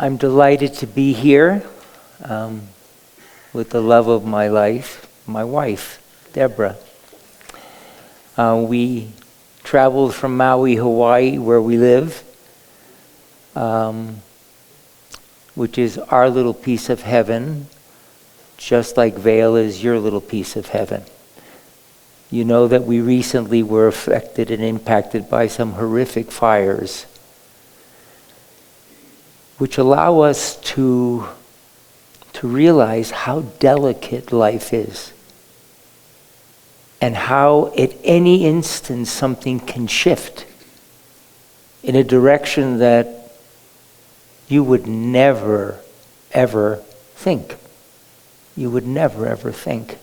I'm delighted to be here with the love of my life, my wife, Deborah. We traveled from Maui, Hawaii, where we live, which is our little piece of heaven, just like Vail is your little piece of heaven. You know that we recently were affected and impacted by some horrific fires, which allow us to realize how delicate life is and how at any instant something can shift in a direction that you would never, ever think. You would never, ever think.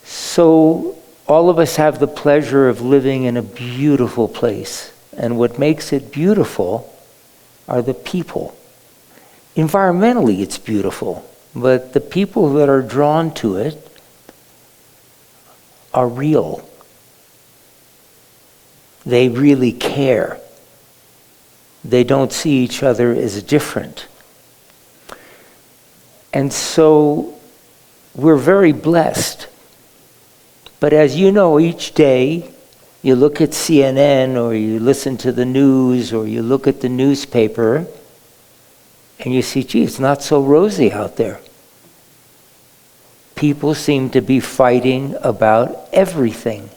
So all of us have the pleasure of living in a beautiful place. And what makes it beautiful are the people. Environmentally, it's beautiful, but the people that are drawn to it are real. They really care. They don't see each other as different. And so we're very blessed. But as you know, each day, you look at CNN or you listen to the news or you look at the newspaper and you see, gee, it's not so rosy out there. People seem to be fighting about everything.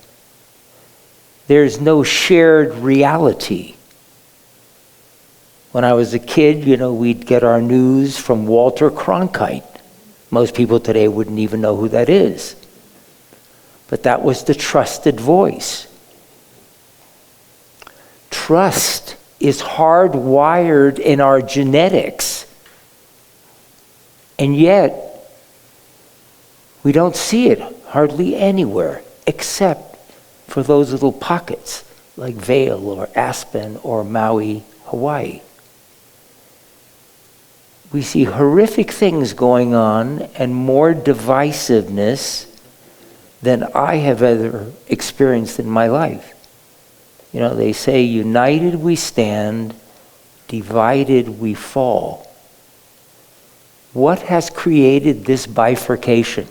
There's no shared reality. When I was a kid, we'd get our news from Walter Cronkite. Most people today wouldn't even know who that is. But that was the trusted voice. Trust is hardwired in our genetics. And yet, we don't see it hardly anywhere, except for those little pockets like Vail or Aspen or Maui, Hawaii. We see horrific things going on and more divisiveness than I have ever experienced in my life. They say, united we stand, divided we fall. What has created this bifurcation?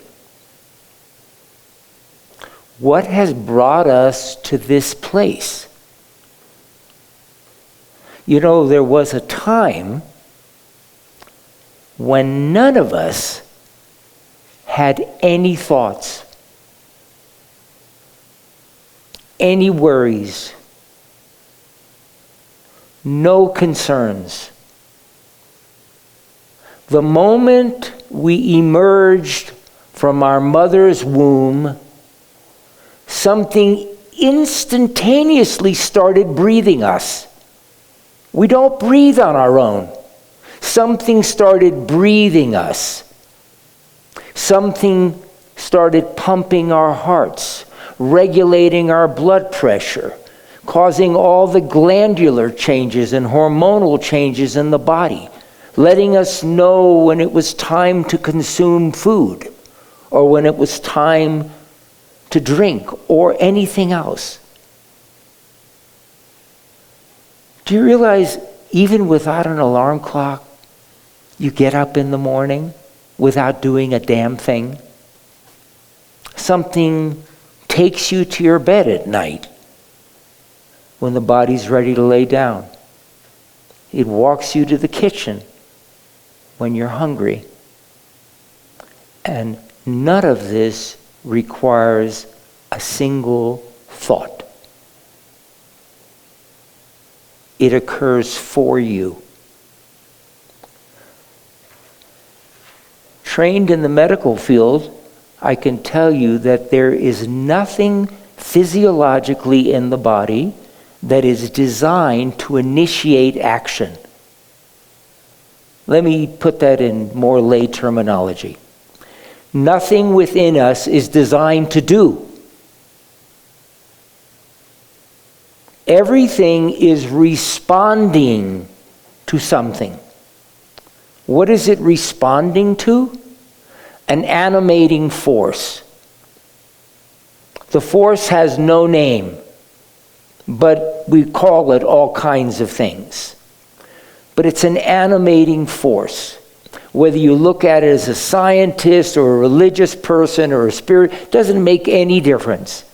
What has brought us to this place? There was a time when none of us had any thoughts, any worries, no concerns. The moment we emerged from our mother's womb, something instantaneously started breathing us. We don't breathe on our own. Something started breathing us. Something started pumping our hearts, regulating our blood pressure, causing all the glandular changes and hormonal changes in the body, letting us know when it was time to consume food or when it was time to drink or anything else. Do you realize even without an alarm clock, you get up in the morning without doing a damn thing? Something takes you to your bed at night when the body's ready to lay down. It walks you to the kitchen when you're hungry. And none of this requires a single thought. It occurs for you. Trained in the medical field, I can tell you that there is nothing physiologically in the body that is designed to initiate action. Let me put that in more lay terminology. Nothing within us is designed to do. Everything is responding to something. What is it responding to? An animating force. The force has no name, but we call it all kinds of things. but it's an animating force. Whether you look at it as a scientist or a religious person or a spirit, doesn't make any difference.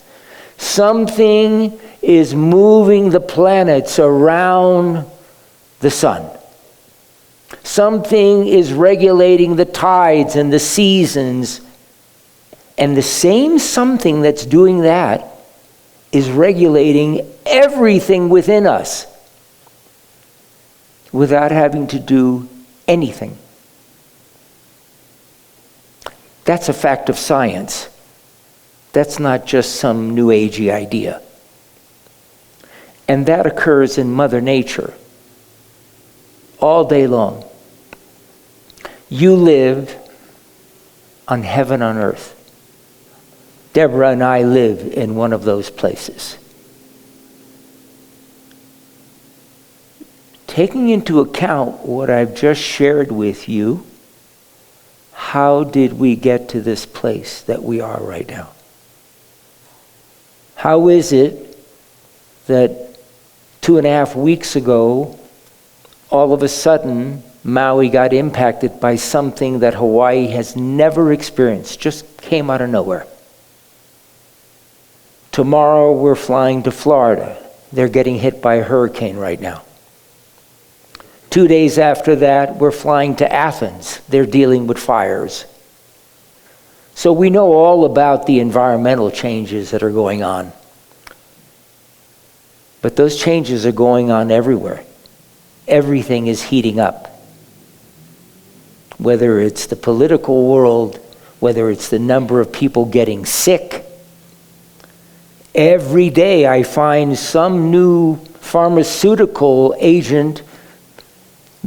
Something is moving the planets around the sun. Something is regulating the tides and the seasons. And the same something that's doing that is regulating everything within us without having to do anything. That's a fact of science. That's not just some new agey idea. And that occurs in Mother Nature all day long. You live on heaven on earth. Deborah and I live in one of those places. Taking into account what I've just shared with you, how did we get to this place that we are right now? How is it that 2.5 weeks ago, all of a sudden, Maui got impacted by something that Hawaii has never experienced, just came out of nowhere? Tomorrow we're flying to Florida. They're getting hit by a hurricane right now. 2 days after that, we're flying to Athens. They're dealing with fires. So we know all about the environmental changes that are going on. But those changes are going on everywhere. Everything is heating up. Whether it's the political world, whether it's the number of people getting sick. Every day I find some new pharmaceutical agent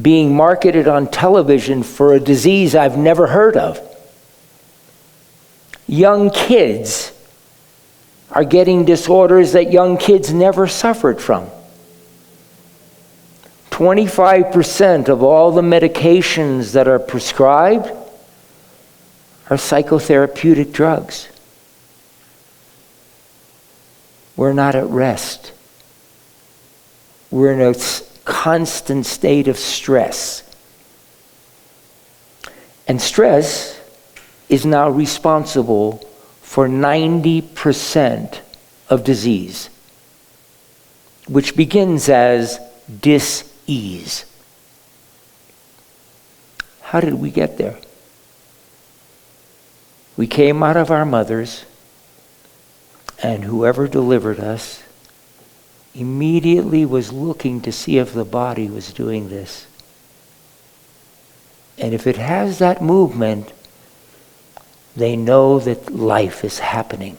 being marketed on television for a disease I've never heard of. Young kids are getting disorders that young kids never suffered from. 25% of all the medications that are prescribed are psychotherapeutic drugs. We're not at rest. We're in a constant state of stress. And stress is now responsible for 90% of disease, which begins as dis-ease. How did we get there? We came out of our mothers, and whoever delivered us immediately was looking to see if the body was doing this. And if it has that movement, they know that life is happening.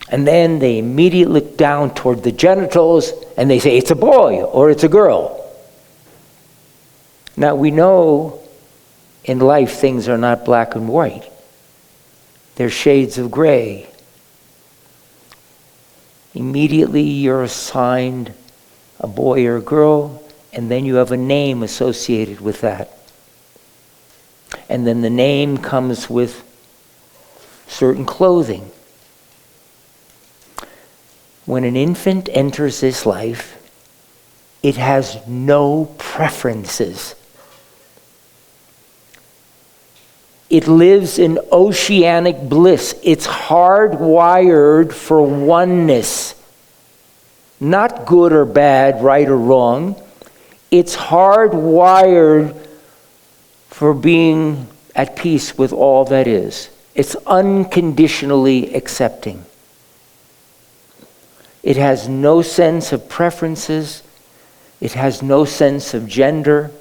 And then they immediately look down toward the genitals and they say, it's a boy or it's a girl. Now we know in life things are not black and white. They're shades of gray. Immediately you're assigned a boy or a girl, and then you have a name associated with that. And then the name comes with certain clothing. When an infant enters this life, it has no preferences. It lives in oceanic bliss. It's hardwired for oneness. Not good or bad, right or wrong. It's hardwired for being at peace with all that is. It's unconditionally accepting. It has no sense of preferences. It has no sense of gender.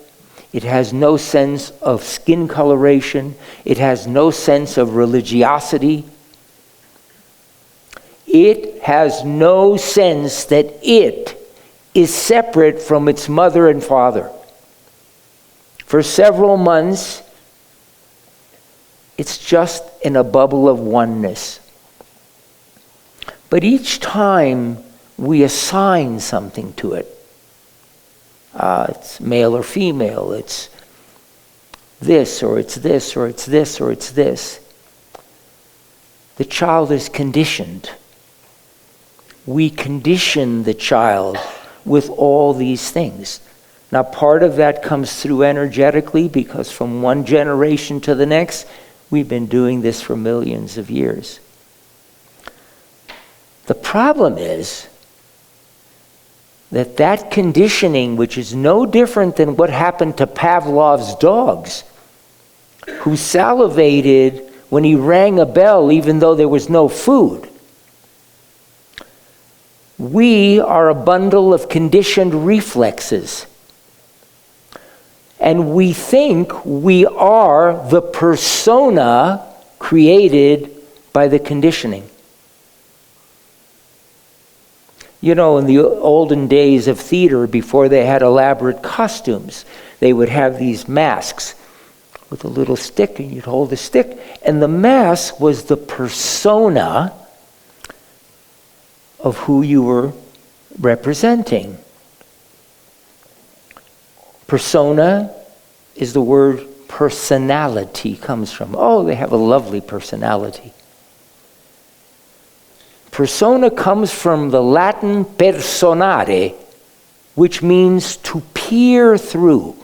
It has no sense of skin coloration. It has no sense of religiosity. It has no sense that it is separate from its mother and father. For several months, it's just in a bubble of oneness. But each time we assign something to it, it's male or female, it's this, or it's this, or it's this, or it's this. The child is conditioned. We condition the child with all these things. Now, part of that comes through energetically because from one generation to the next, we've been doing this for millions of years. The problem is that conditioning, which is no different than what happened to Pavlov's dogs, who salivated when he rang a bell even though there was no food. We are a bundle of conditioned reflexes. And we think we are the persona created by the conditioning. You know, in the olden days of theater, before they had elaborate costumes, they would have these masks with a little stick, and you'd hold the stick, and the mask was the persona of who you were representing. Persona is the word personality comes from. Oh, they have a lovely personality. Persona comes from the Latin personare, which means to peer through.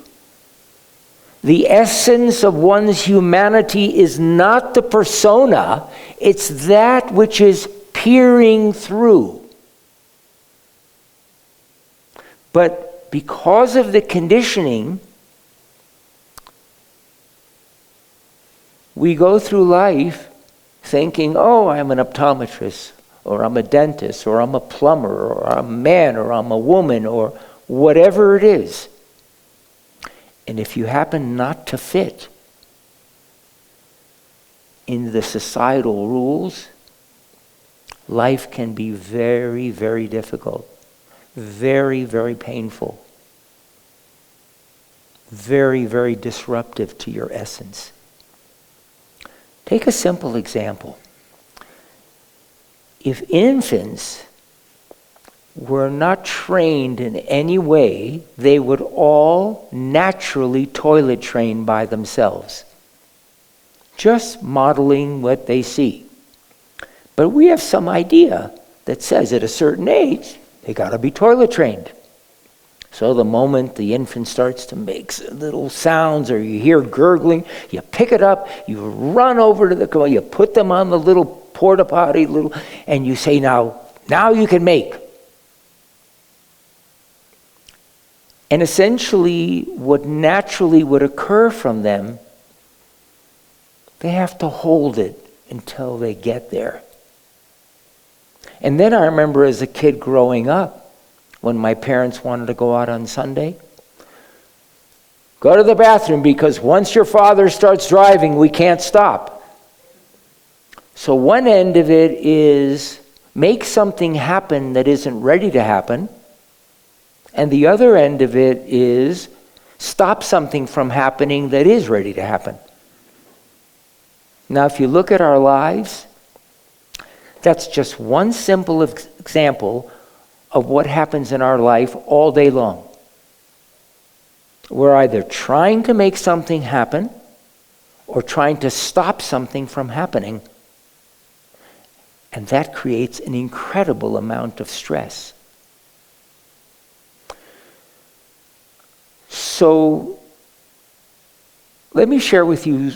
The essence of one's humanity is not the persona, it's that which is peering through. But because of the conditioning, we go through life thinking, oh, I'm an optometrist, or I'm a dentist, or I'm a plumber, or I'm a man, or I'm a woman, or whatever it is. And if you happen not to fit in the societal rules, life can be very, very difficult, very, very painful, very, very disruptive to your essence. Take a simple example. If infants were not trained in any way, they would all naturally toilet train by themselves, just modeling what they see. But we have some idea that says at a certain age, they got to be toilet trained. So the moment the infant starts to make little sounds or you hear gurgling, you pick it up, you run over to the, you put them on the little porta potty, and you say, now you can make. And essentially, what naturally would occur from them, they have to hold it until they get there. And then I remember as a kid growing up, when my parents wanted to go out on Sunday, go to the bathroom because once your father starts driving, we can't stop. So one end of it is make something happen that isn't ready to happen. And the other end of it is stop something from happening that is ready to happen. Now, if you look at our lives, that's just one simple example of what happens in our life all day long. We're either trying to make something happen or trying to stop something from happening. And that creates an incredible amount of stress. So let me share with you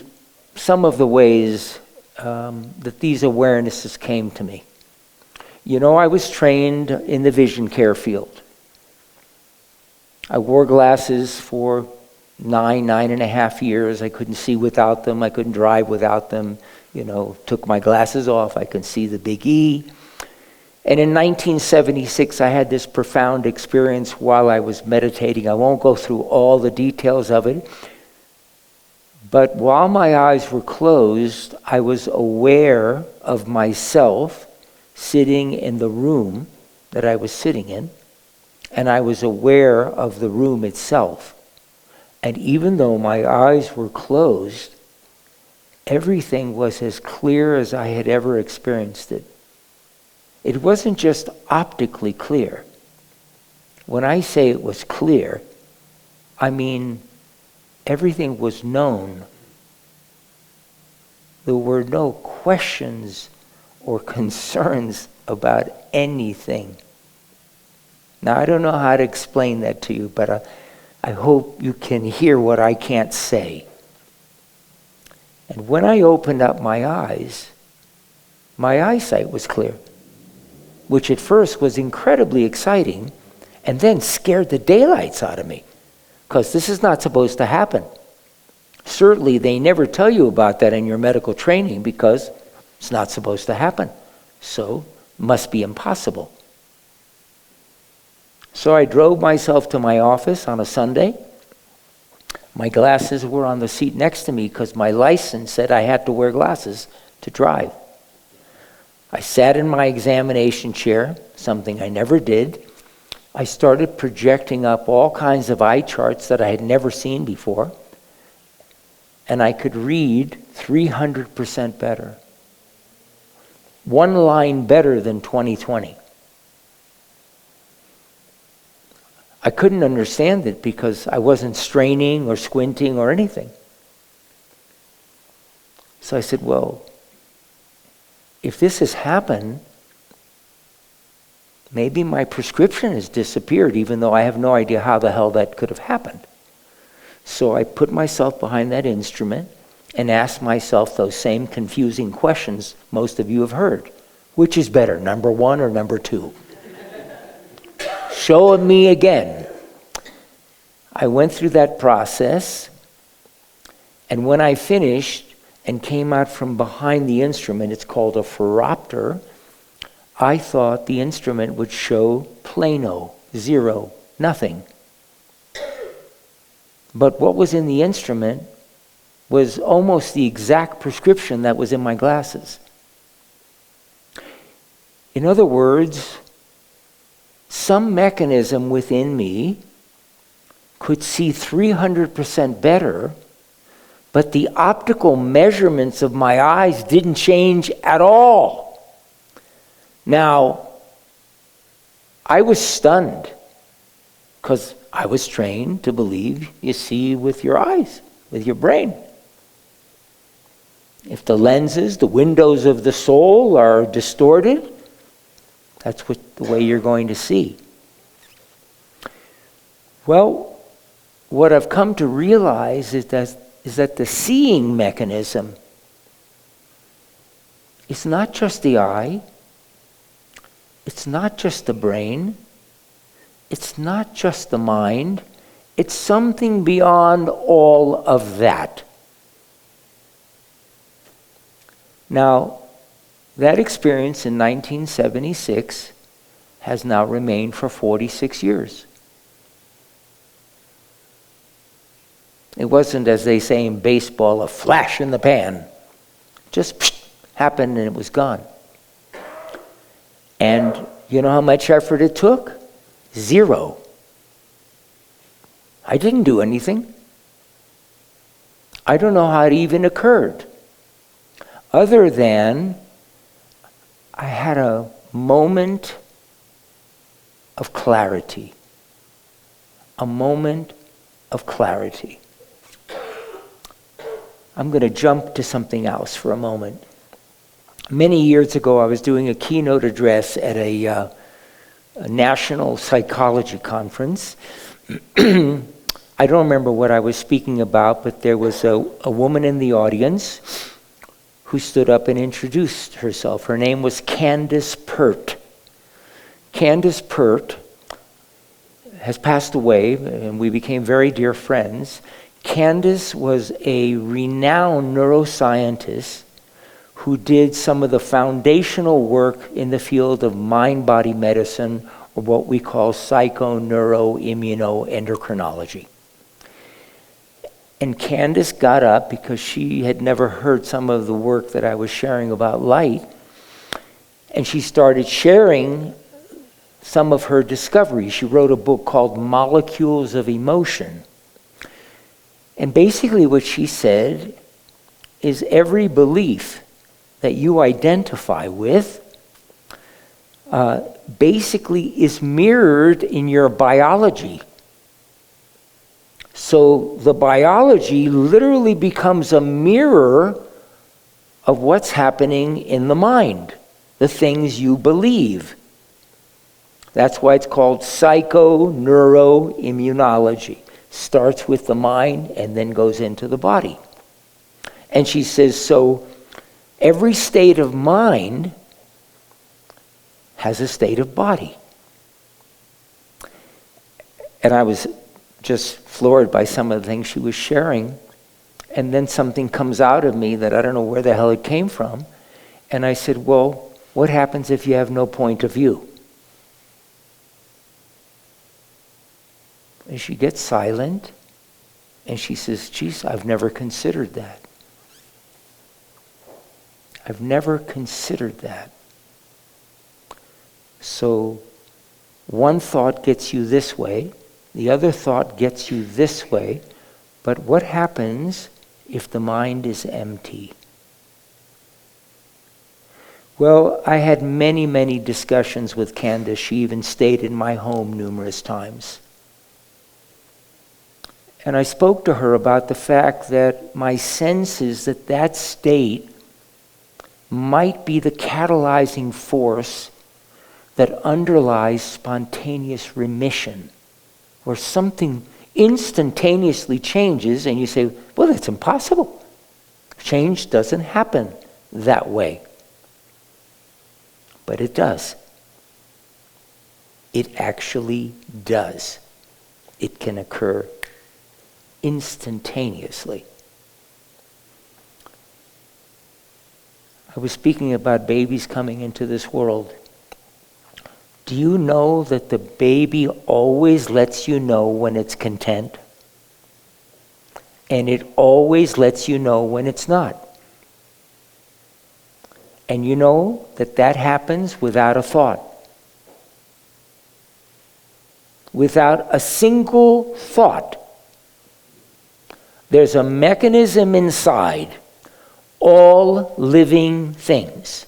some of the ways that these awarenesses came to me. You know, I was trained in the vision care field. I wore glasses for 9.5 years. I couldn't see without them. I couldn't drive without them. You know, took my glasses off. I could see the big E. And in 1976, I had this profound experience while I was meditating. I won't go through all the details of it. But while my eyes were closed, I was aware of myself sitting in the room that I was sitting in. And I was aware of the room itself. And even though my eyes were closed, everything was as clear as I had ever experienced it. It wasn't just optically clear. When I say it was clear, I mean everything was known. There were no questions or concerns about anything. Now, I don't know how to explain that to you, but I hope you can hear what I can't say. And when I opened up my eyes, my eyesight was clear, which at first was incredibly exciting and then scared the daylights out of me, because this is not supposed to happen. Certainly, they never tell you about that in your medical training because it's not supposed to happen. So, must be impossible. So I drove myself to my office on a Sunday. My glasses were on the seat next to me because my license said I had to wear glasses to drive. I sat in my examination chair, something I never did. I started projecting up all kinds of eye charts that I had never seen before. And I could read 300% better. One line better than 20/20. I couldn't understand it because I wasn't straining or squinting or anything. So I said, well, if this has happened, maybe my prescription has disappeared, even though I have no idea how the hell that could have happened. So I put myself behind that instrument and asked myself those same confusing questions most of you have heard. Which is better, number 1 or number 2? Show me again. I went through that process, and when I finished and came out from behind the instrument, it's called a phoropter, I thought the instrument would show plano, 0, nothing. But what was in the instrument was almost the exact prescription that was in my glasses. In other words, some mechanism within me could see 300% better, but the optical measurements of my eyes didn't change at all. Now, I was stunned because I was trained to believe you see with your eyes, with your brain. If the lenses, the windows of the soul are distorted, that's the way you're going to see. Well, what I've come to realize is that the seeing mechanism is not just the eye, it's not just the brain, it's not just the mind, it's something beyond all of that. Now, that experience in 1976 has now remained for 46 years. It wasn't, as they say in baseball, a flash in the pan. Just happened and it was gone. And you know how much effort it took? 0. I didn't do anything. I don't know how it even occurred. Other than I had a moment of clarity. A moment of clarity. I'm going to jump to something else for a moment. Many years ago, I was doing a keynote address at a national psychology conference. I don't remember what I was speaking about, but there was a woman in the audience who stood up and introduced herself. Her name was Candace Pert. Candace Pert has passed away, and we became very dear friends. Candace was a renowned neuroscientist who did some of the foundational work in the field of mind-body medicine, or what we call psycho-neuro-immunoendocrinology. And Candace got up because she had never heard some of the work that I was sharing about light, and she started sharing some of her discoveries. She wrote a book called Molecules of Emotion. And basically what she said is every belief that you identify with basically is mirrored in your biology. So the biology literally becomes a mirror of what's happening in the mind, the things you believe. That's why it's called psycho-neuro-immunology. starts with the mind and then goes into the body. And she says, so every state of mind has a state of body. And I was just floored by some of the things she was sharing. And then something comes out of me that I don't know where the hell it came from. And I said, well, what happens if you have no point of view? And she gets silent. And she says, geez, I've never considered that. I've never considered that. So one thought gets you this way. The other thought gets you this way. But what happens if the mind is empty? Well, I had many, many discussions with Candace. She even stayed in my home numerous times. And I spoke to her about the fact that my sense is that that state might be the catalyzing force that underlies spontaneous remission, where something instantaneously changes and you say, well, that's impossible. Change doesn't happen that way. But it does. It actually does. It can occur instantaneously. I was speaking about babies coming into this world. Do you know that the baby always lets you know when it's content? And it always lets you know when it's not. And you know that that happens without a thought. Without a single thought. There's a mechanism inside all living things.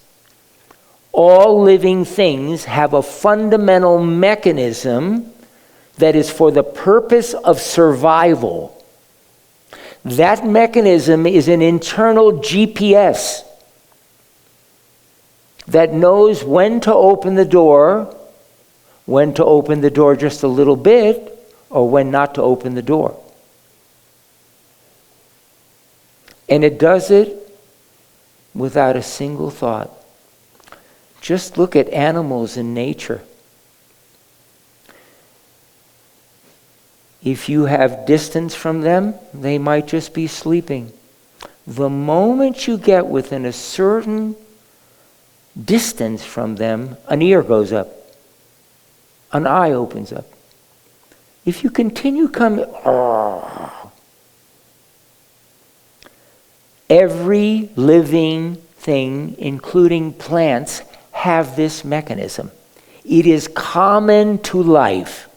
All living things have a fundamental mechanism that is for the purpose of survival. That mechanism is an internal GPS that knows when to open the door just a little bit, or when not to open the door. And it does it without a single thought. Just look at animals in nature. If you have distance from them, they might just be sleeping. The moment you get within a certain distance from them, an ear goes up. An eye opens up. If you continue coming, every living thing, including plants, have this mechanism. It is common to life.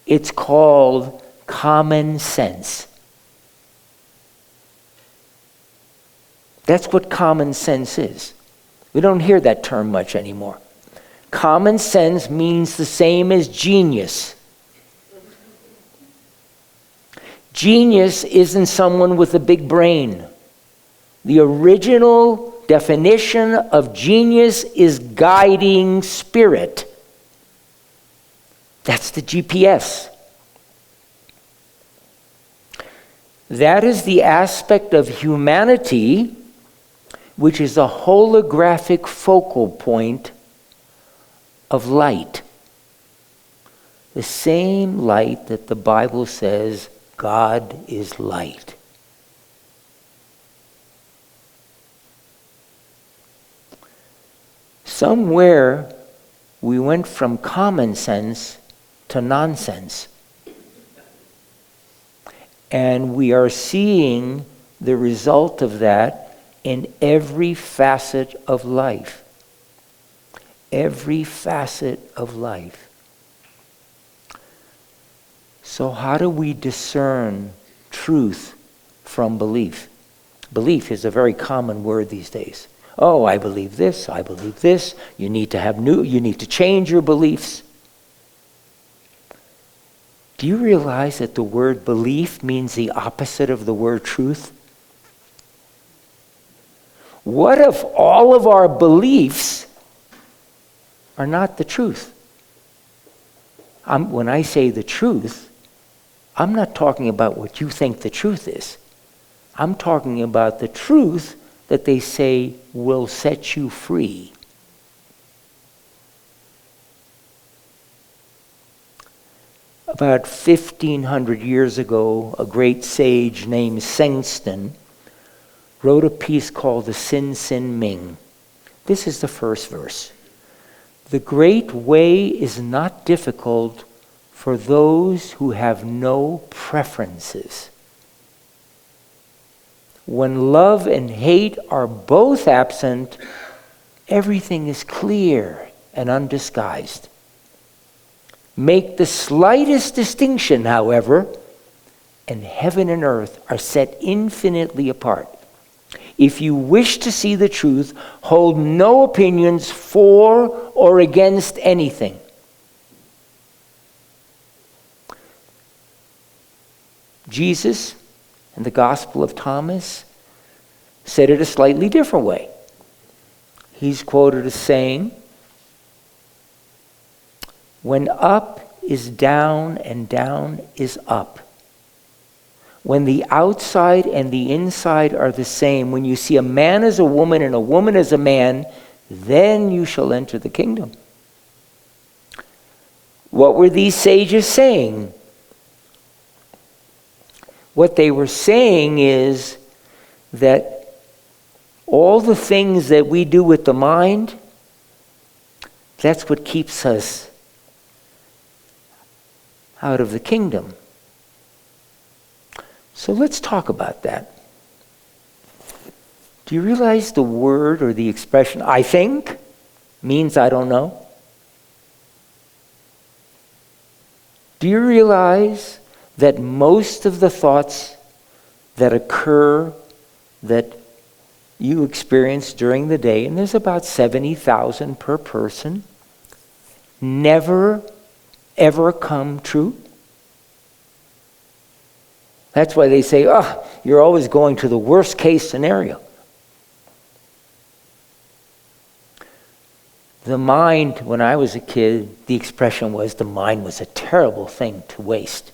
It's called common sense. That's what common sense is. We don't hear that term much anymore. Common sense means the same as genius. Genius isn't someone with a big brain. The original definition of genius is guiding spirit. That's the GPS. That is the aspect of humanity which is a holographic focal point of light. The same light that the Bible says God is light. Somewhere we went from common sense to nonsense. And we are seeing the result of that in every facet of life. Every facet of life. So how do we discern truth from belief? Belief is a very common word these days. Oh, I believe this, I believe this. You need to change your beliefs. Do you realize that the word belief means the opposite of the word truth? What if all of our beliefs are not the truth? When I say the truth, I'm not talking about what you think the truth is. I'm talking about the truth that they say will set you free. About 1,500 years ago, a great sage named Sengsten wrote a piece called the Sin Sin Ming. This is the first verse. The great way is not difficult for those who have no preferences. When love and hate are both absent, everything is clear and undisguised. Make the slightest distinction, however, and heaven and earth are set infinitely apart. If you wish to see the truth, hold no opinions for or against anything. Jesus, in the Gospel of Thomas, said it a slightly different way. He's quoted as saying, when up is down and down is up. When the outside and the inside are the same, when you see a man as a woman and a woman as a man, then you shall enter the kingdom. What were these sages saying? What they were saying is that all the things that we do with the mind, that's what keeps us out of the kingdom. So let's talk about that. Do you realize the word or the expression, I think, means I don't know? Do you realize that most of the thoughts that occur, that you experience during the day, and there's about 70,000 per person, never ever come true? That's why they say, you're always going to the worst case scenario. The mind, when I was a kid, the expression was the mind was a terrible thing to waste.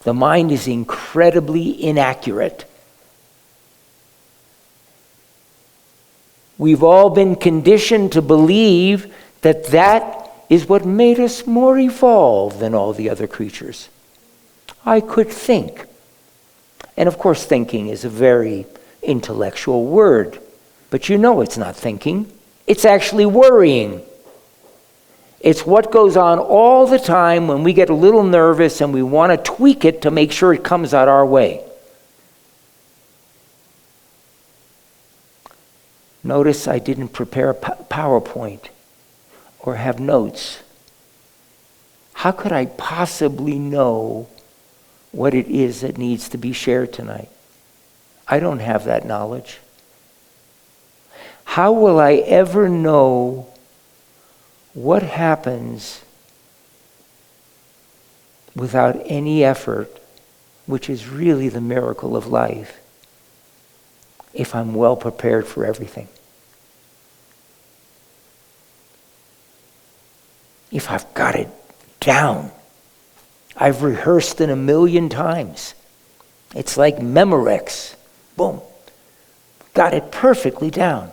The mind is incredibly inaccurate. We've all been conditioned to believe that that is what made us more evolved than all the other creatures. I could think. And of course, thinking is a very intellectual word. But you know it's not thinking. It's actually worrying. It's what goes on all the time when we get a little nervous and we want to tweak it to make sure it comes out our way. Notice I didn't prepare a PowerPoint or have notes. How could I possibly know what it is that needs to be shared tonight? I don't have that knowledge. How will I ever know what happens without any effort, which is really the miracle of life, if I'm well prepared for everything? If I've got it down. I've rehearsed it 1,000,000 times. It's like Memorex. Boom. Got it perfectly down.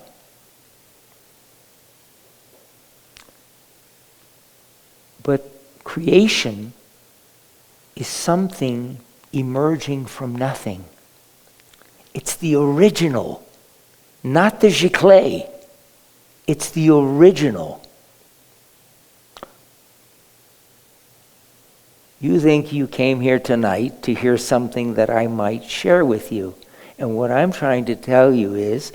But creation is something emerging from nothing. It's the original, not the giclée. It's the original. You think you came here tonight to hear something that I might share with you. And what I'm trying to tell you is,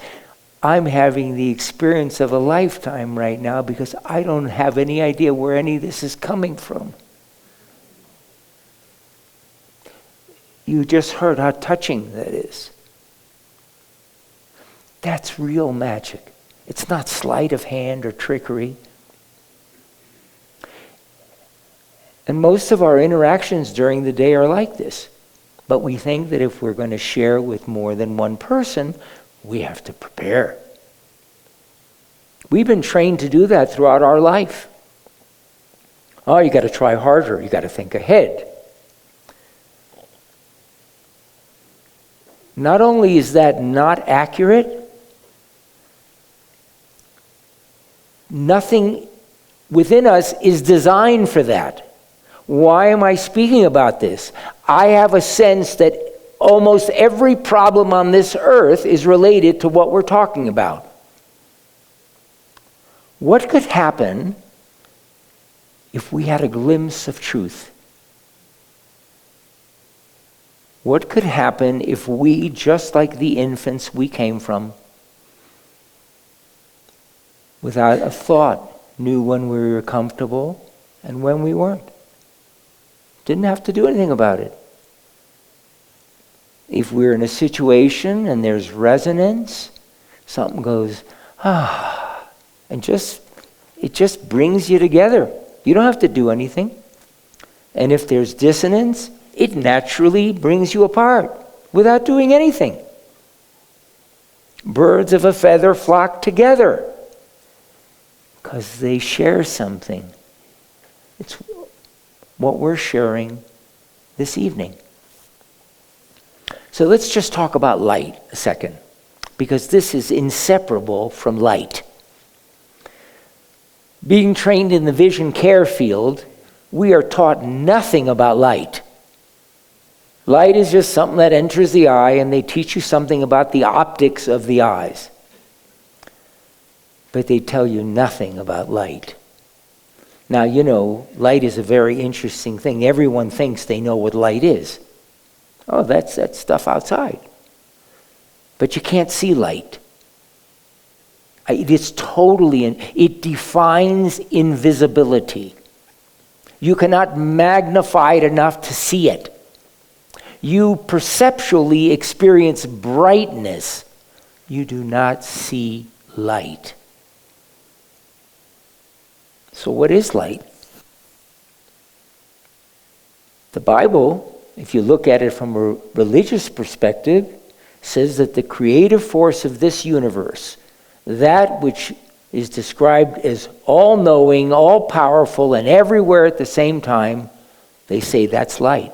I'm having the experience of a lifetime right now because I don't have any idea where any of this is coming from. You just heard how touching that is. That's real magic. It's not sleight of hand or trickery. And most of our interactions during the day are like this. But we think that if we're going to share with more than one person, we have to prepare. We've been trained to do that throughout our life. Oh, you got to try harder. You got to think ahead. Not only is that not accurate, nothing within us is designed for that. Why am I speaking about this? I have a sense that almost every problem on this earth is related to what we're talking about. What could happen if we had a glimpse of truth? What could happen if we, just like the infants we came from, without a thought, knew when we were comfortable and when we weren't? Didn't have to do anything about it. If we're in a situation and there's resonance, something goes, and it just brings you together. You don't have to do anything. And if there's dissonance, it naturally brings you apart without doing anything. Birds of a feather flock together because they share something. It's what we're sharing this evening. So let's just talk about light a second, because this is inseparable from light. Being trained in the vision care field, we are taught nothing about light. Light is just something that enters the eye, and they teach you something about the optics of the eyes. But they tell you nothing about light. Now, you know, light is a very interesting thing. Everyone thinks they know what light is. Oh, that's that stuff outside. But you can't see light. It's totally, it defines invisibility. You cannot magnify it enough to see it. You perceptually experience brightness. You do not see light. So what is light? The Bible, if you look at it from a religious perspective, says that the creative force of this universe, that which is described as all-knowing, all-powerful, and everywhere at the same time, they say that's light.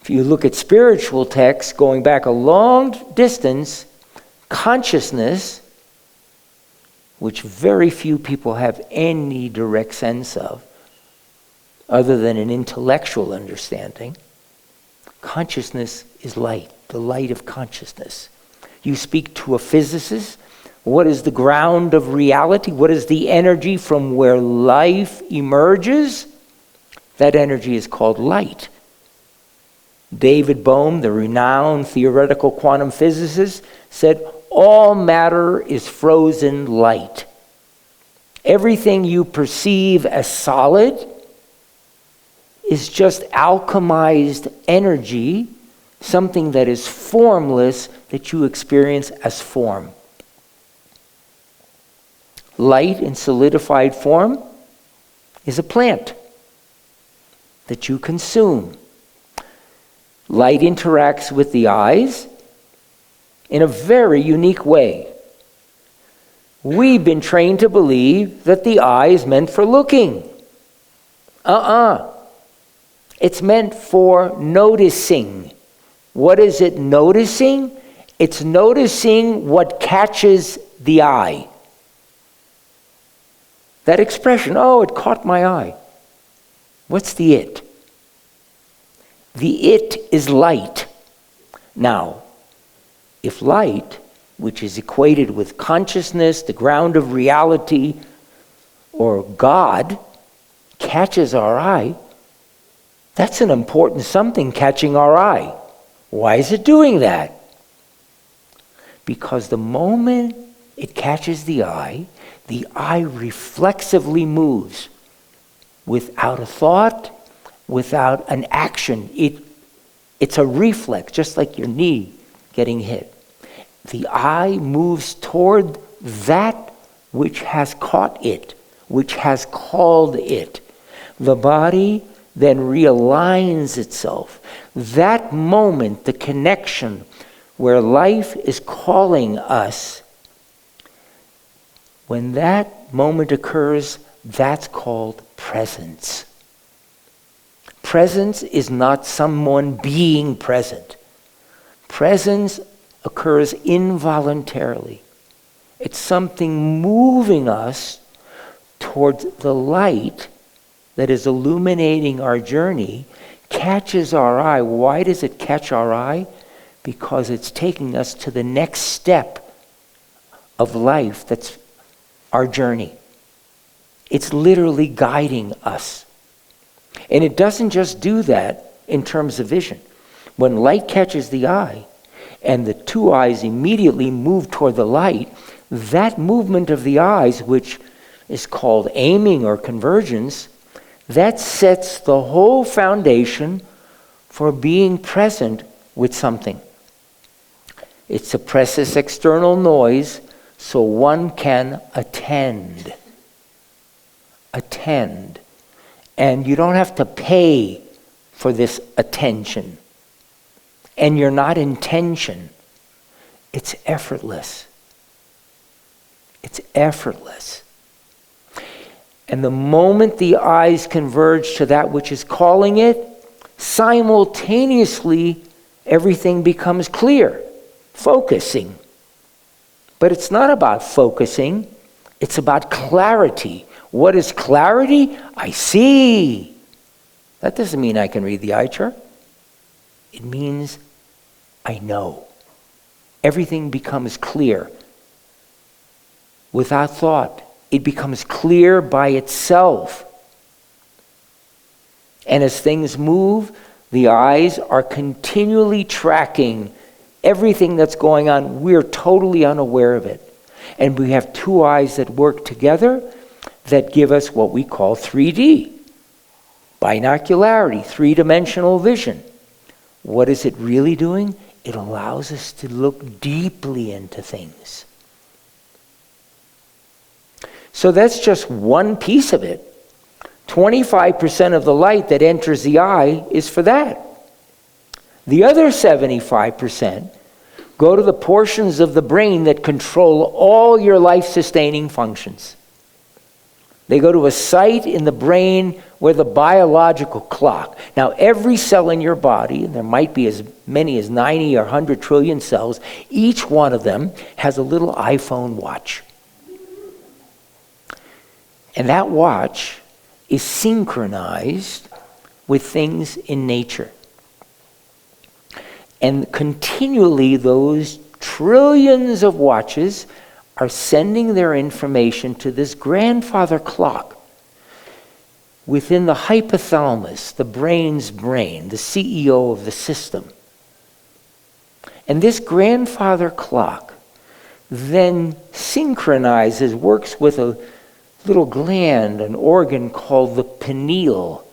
If you look at spiritual texts going back a long distance, consciousness, which very few people have any direct sense of, other than an intellectual understanding, consciousness is light, the light of consciousness. You speak to a physicist, what is the ground of reality? What is the energy from where life emerges? That energy is called light. David Bohm, the renowned theoretical quantum physicist, said all matter is frozen light. Everything you perceive as solid is just alchemized energy, something that is formless that you experience as form. Light in solidified form is a plant that you consume. Light interacts with the eyes in a very unique way. We've been trained to believe that the eye is meant for looking. It's meant for noticing. What is it noticing? It's noticing what catches the eye. That expression, oh, it caught my eye. What's the it? The it is light. Now, if light, which is equated with consciousness, the ground of reality, or God, catches our eye, that's an important something catching our eye. Why is it doing that? Because the moment it catches the eye reflexively moves without a thought, without an action. It's a reflex, just like your knee getting hit. The eye moves toward that which has caught it, which has called it. The body then realigns itself. That moment, the connection where life is calling us, when that moment occurs, That's called presence. Presence is not someone being present. Presence occurs involuntarily. It's something moving us towards the light that is illuminating our journey, catches our eye. Why does it catch our eye? Because it's taking us to the next step of life that's our journey. It's literally guiding us. And it doesn't just do that in terms of vision. When light catches the eye and the two eyes immediately move toward the light, that movement of the eyes, which is called aiming or convergence, that sets the whole foundation for being present with something. It suppresses external noise so one can attend. Attend. And you don't have to pay for this attention. And you're not in tension. It's effortless. It's effortless. And the moment the eyes converge to that which is calling it, simultaneously everything becomes clear. Focusing. But it's not about focusing. It's about clarity. What is clarity? I see. That doesn't mean I can read the eye chart. It means I know. Everything becomes clear. Without thought, it becomes clear by itself. And as things move, the eyes are continually tracking everything that's going on. We're totally unaware of it. And we have two eyes that work together that give us what we call 3D. Binocularity, three-dimensional vision. What is it really doing? It allows us to look deeply into things. So that's just one piece of it. 25% of the light that enters the eye is for that. The other 75% go to the portions of the brain that control all your life-sustaining functions. They go to a site in the brain where the biological clock. Now, every cell in your body, and there might be as many as 90 or 100 trillion cells, each one of them has a little iPhone watch. And that watch is synchronized with things in nature. And continually those trillions of watches are sending their information to this grandfather clock within the hypothalamus, the brain's brain, the CEO of the system. And this grandfather clock then synchronizes, works with a little gland, an organ called the pineal.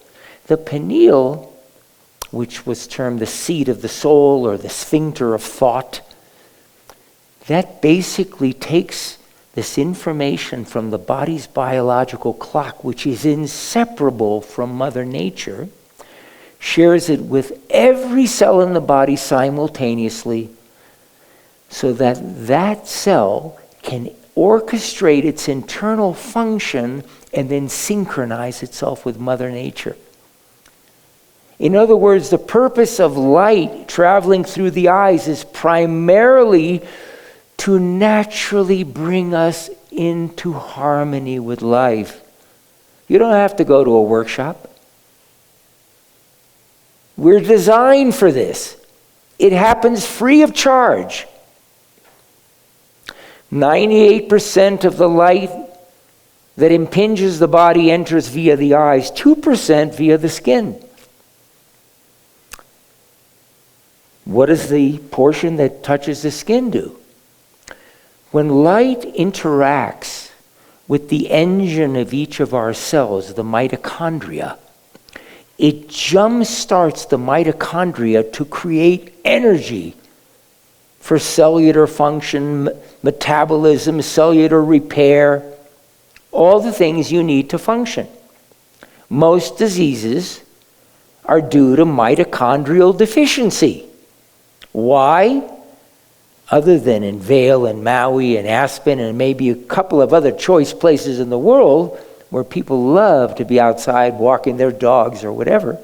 The pineal, which was termed the seat of the soul or the sphincter of thought, that basically takes this information from the body's biological clock, which is inseparable from Mother Nature, shares it with every cell in the body simultaneously, so that that cell can orchestrate its internal function and then synchronize itself with Mother Nature. In other words, the purpose of light traveling through the eyes is primarily to naturally bring us into harmony with life. You don't have to go to a workshop. We're designed for this. It happens free of charge. 98% of the light that impinges the body enters via the eyes, 2% via the skin. What does the portion that touches the skin do? When light interacts with the engine of each of our cells, the mitochondria, it jumpstarts the mitochondria to create energy for cellular function, metabolism, cellular repair, all the things you need to function. Most diseases are due to mitochondrial deficiency. Why? Other than in Vail and Maui and Aspen and maybe a couple of other choice places in the world, where people love to be outside walking their dogs or whatever.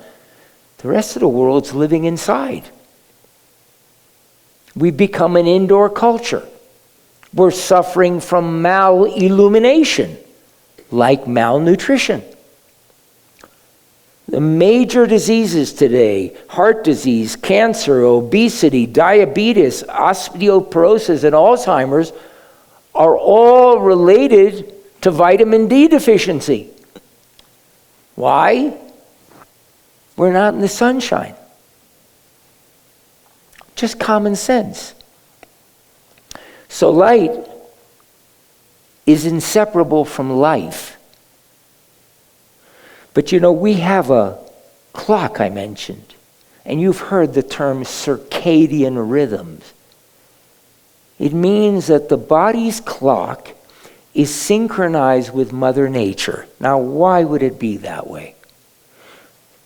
The rest of the world's living inside. We've become an indoor culture. We're suffering from mal-illumination, like malnutrition. The major diseases today, heart disease, cancer, obesity, diabetes, osteoporosis, and Alzheimer's, are all related to vitamin D deficiency. Why? We're not in the sunshine. Just common sense. So light is inseparable from life. But we have a clock I mentioned, and you've heard the term circadian rhythms. It means that the body's clock is synchronized with Mother Nature. Now, why would it be that way?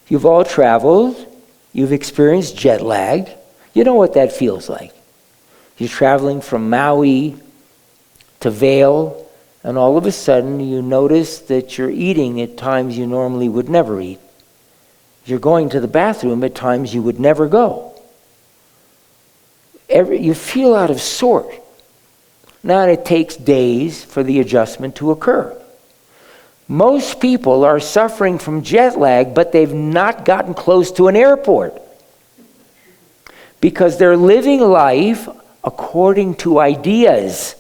You've all traveled, you've experienced jet lag. You know what that feels like. You're traveling from Maui to Vail, and all of a sudden you notice that you're eating at times you normally would never eat. You're going to the bathroom at times you would never go. You feel out of sort. Now it takes days for the adjustment to occur. Most people are suffering from jet lag, but they've not gotten close to an airport because they're living life according to ideas.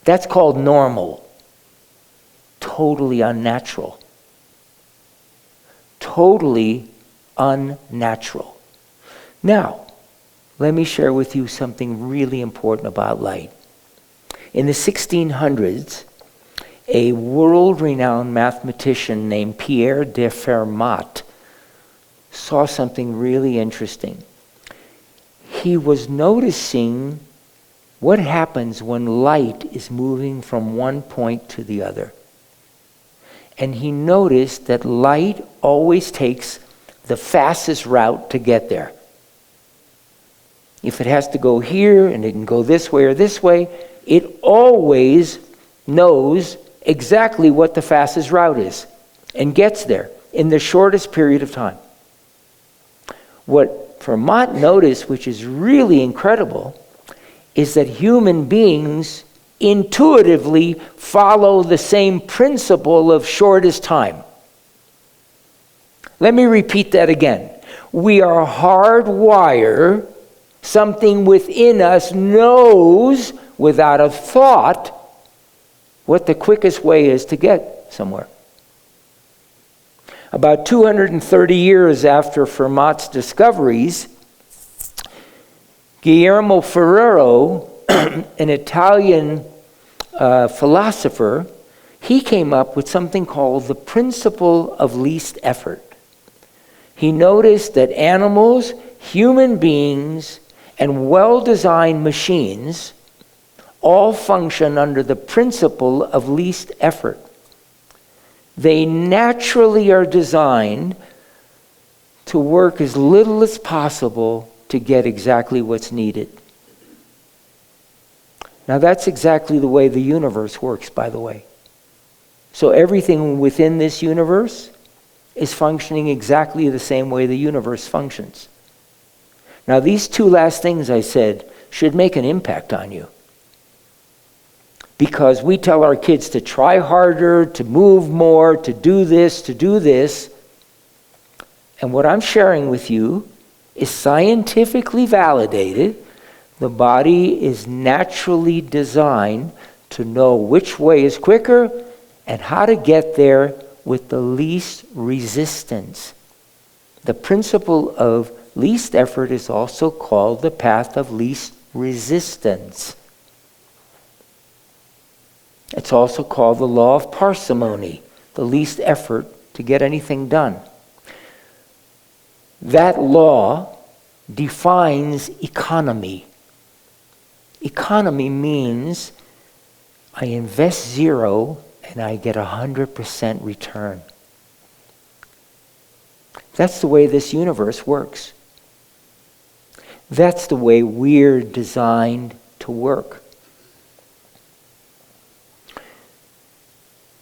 That's called normal. Totally unnatural. Totally unnatural. Now, let me share with you something really important about light. In the 1600s, a world-renowned mathematician named Pierre de Fermat saw something really interesting. He was noticing what happens when light is moving from one point to the other. And he noticed that light always takes the fastest route to get there. If it has to go here and it can go this way or this way, it always knows exactly what the fastest route is and gets there in the shortest period of time. What Fermat noticed, which is really incredible, is that human beings intuitively follow the same principle of shortest time. Let me repeat that again. We are hardwired. Something within us knows without a thought what the quickest way is to get somewhere. About 230 years after Fermat's discoveries, Guillermo Ferrero, an Italian philosopher, he came up with something called the principle of least effort. He noticed that animals, human beings, and well-designed machines all function under the principle of least effort. They naturally are designed to work as little as possible to get exactly what's needed. Now that's exactly the way the universe works, by the way. So everything within this universe is functioning exactly the same way the universe functions. Now, these two last things I said should make an impact on you. Because we tell our kids to try harder, to move more, to do this, to do this. And what I'm sharing with you is scientifically validated. The body is naturally designed to know which way is quicker and how to get there with the least resistance. The principle of least effort is also called the path of least resistance. It's also called the law of parsimony, the least effort to get anything done. That law defines economy. Economy means I invest 0 and I get 100% return. That's the way this universe works. That's the way we're designed to work.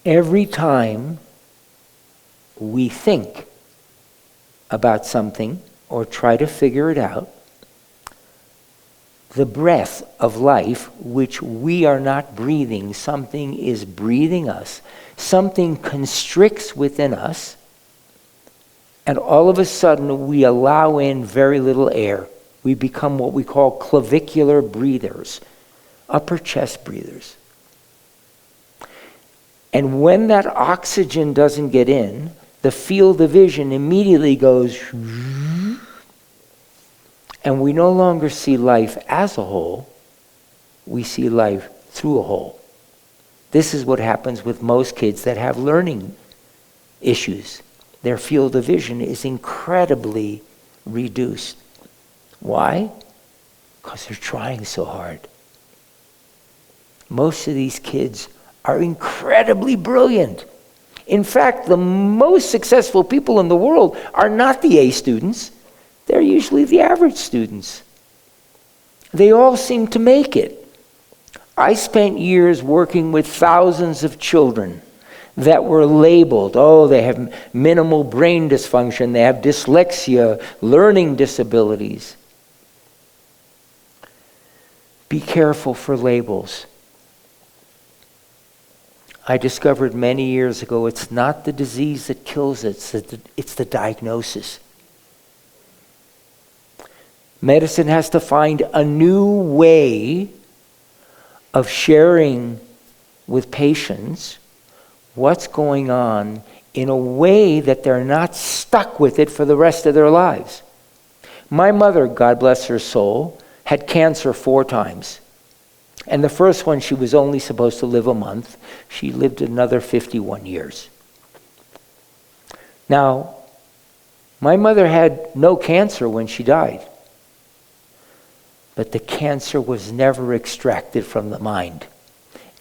Every time we think about something or try to figure it out, the breath of life, which we are not breathing, something is breathing us, something constricts within us, and all of a sudden we allow in very little air. We become what we call clavicular breathers, upper chest breathers. And when that oxygen doesn't get in, the field of vision immediately goes, and we no longer see life as a whole, we see life through a hole. This is what happens with most kids that have learning issues. Their field of vision is incredibly reduced. Why? Because they're trying so hard. Most of these kids are incredibly brilliant. In fact, the most successful people in the world are not the A students. They're usually the average students. They all seem to make it. I spent years working with thousands of children that were labeled, they have minimal brain dysfunction, they have dyslexia, learning disabilities. Be careful for labels. I discovered many years ago it's not the disease that kills it, it's the diagnosis. Medicine has to find a new way of sharing with patients what's going on in a way that they're not stuck with it for the rest of their lives. My mother, God bless her soul, had cancer 4 times. And the first one, she was only supposed to live a month. She lived another 51 years. Now, my mother had no cancer when she died. But the cancer was never extracted from the mind.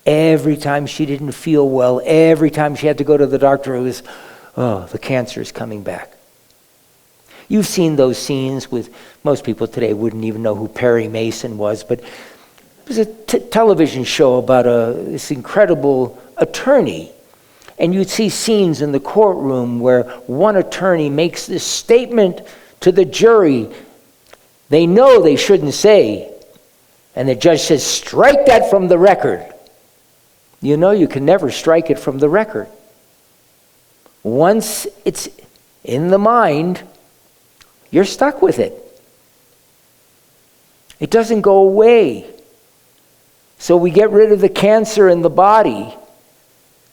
Every time she didn't feel well, every time she had to go to the doctor, it was, the cancer is coming back. You've seen those scenes with, most people today wouldn't even know who Perry Mason was, but it was a television show about this incredible attorney. And you'd see scenes in the courtroom where one attorney makes this statement to the jury they know they shouldn't say. And the judge says, strike that from the record. You know you can never strike it from the record. Once it's in the mind, you're stuck with it. It doesn't go away. So we get rid of the cancer in the body,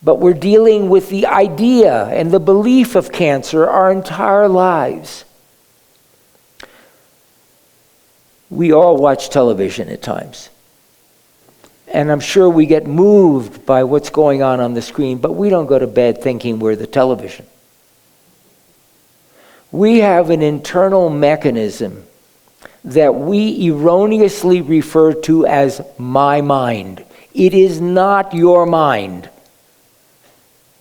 but we're dealing with the idea and the belief of cancer our entire lives. We all watch television at times. And I'm sure we get moved by what's going on the screen, but we don't go to bed thinking we're the television. We have an internal mechanism that we erroneously refer to as my mind. It is not your mind.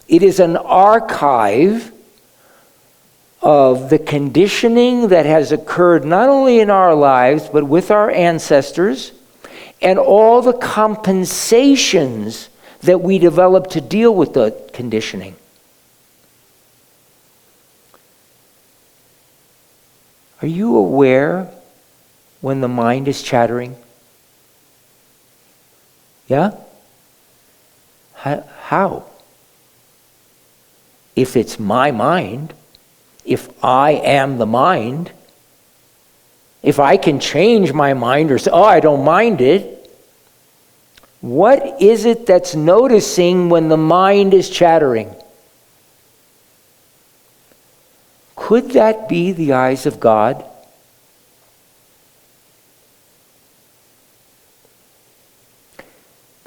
It is an archive of the conditioning that has occurred not only in our lives, but with our ancestors, and all the compensations that we develop to deal with the conditioning. Are you aware when the mind is chattering? Yeah? How? If it's my mind, if I am the mind, if I can change my mind or say, I don't mind it, what is it that's noticing when the mind is chattering? Could that be the eyes of God?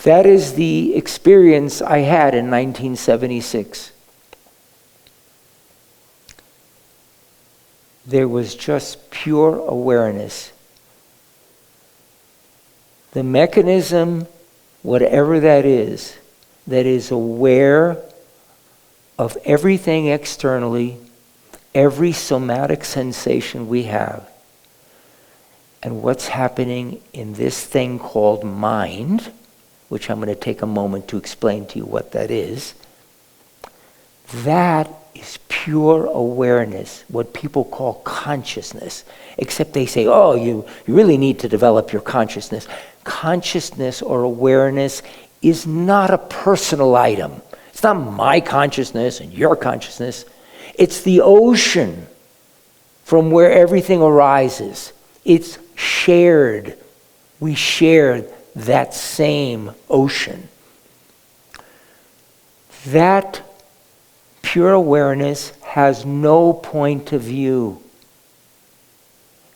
That is the experience I had in 1976. There was just pure awareness. The mechanism, whatever that is aware of everything externally, every somatic sensation we have, and what's happening in this thing called mind, which I'm going to take a moment to explain to you what that is. That is pure awareness, what people call consciousness. Except they say, oh, you really need to develop your consciousness. Consciousness or awareness is not a personal item. It's not my consciousness and your consciousness. It's the ocean from where everything arises. It's shared. We share that same ocean. That pure awareness has no point of view.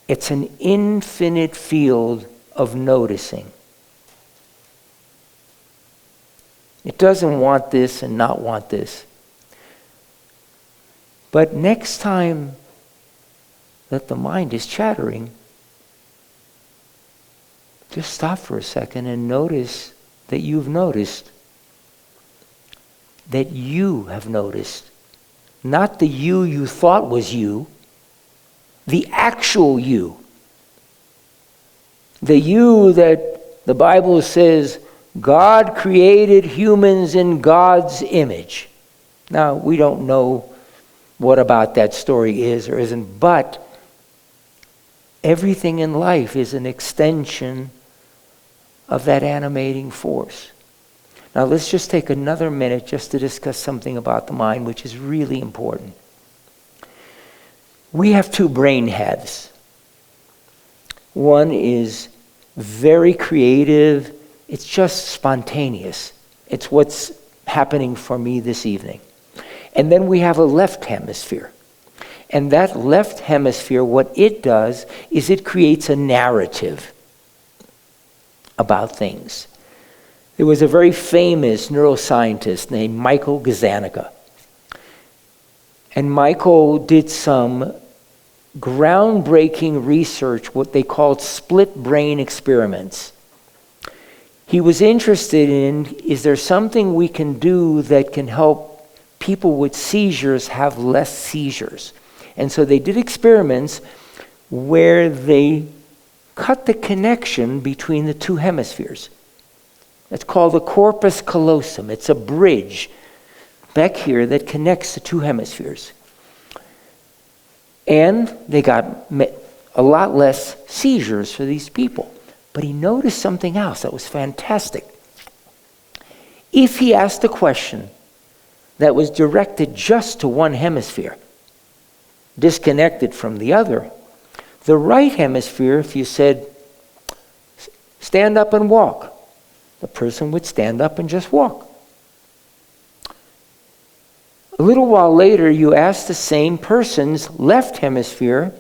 It's an infinite field of noticing. It doesn't want this and not want this. But next time that the mind is chattering, just stop for a second and notice that you've noticed. That you have noticed. Not the you thought was you. The actual you. The you that the Bible says God created humans in God's image. Now, we don't know what about that story is or isn't, but everything in life is an extension of that animating force. Now, let's just take another minute just to discuss something about the mind, which is really important. We have two brain halves. One is very creative. It's just spontaneous. It's what's happening for me this evening. And then we have a left hemisphere. And that left hemisphere, what it does is it creates a narrative about things. There was a very famous neuroscientist named Michael Gazzaniga. And Michael did some groundbreaking research, what they called split brain experiments. He was interested in, is there something we can do that can help people with seizures have less seizures? And so they did experiments where they cut the connection between the two hemispheres. It's called the corpus callosum. It's a bridge back here that connects the two hemispheres. And they got a lot less seizures for these people. But he noticed something else that was fantastic. If he asked a question that was directed just to one hemisphere, disconnected from the other, the right hemisphere, if you said, stand up and walk, the person would stand up and just walk. A little while later, you ask the same person's left hemisphere,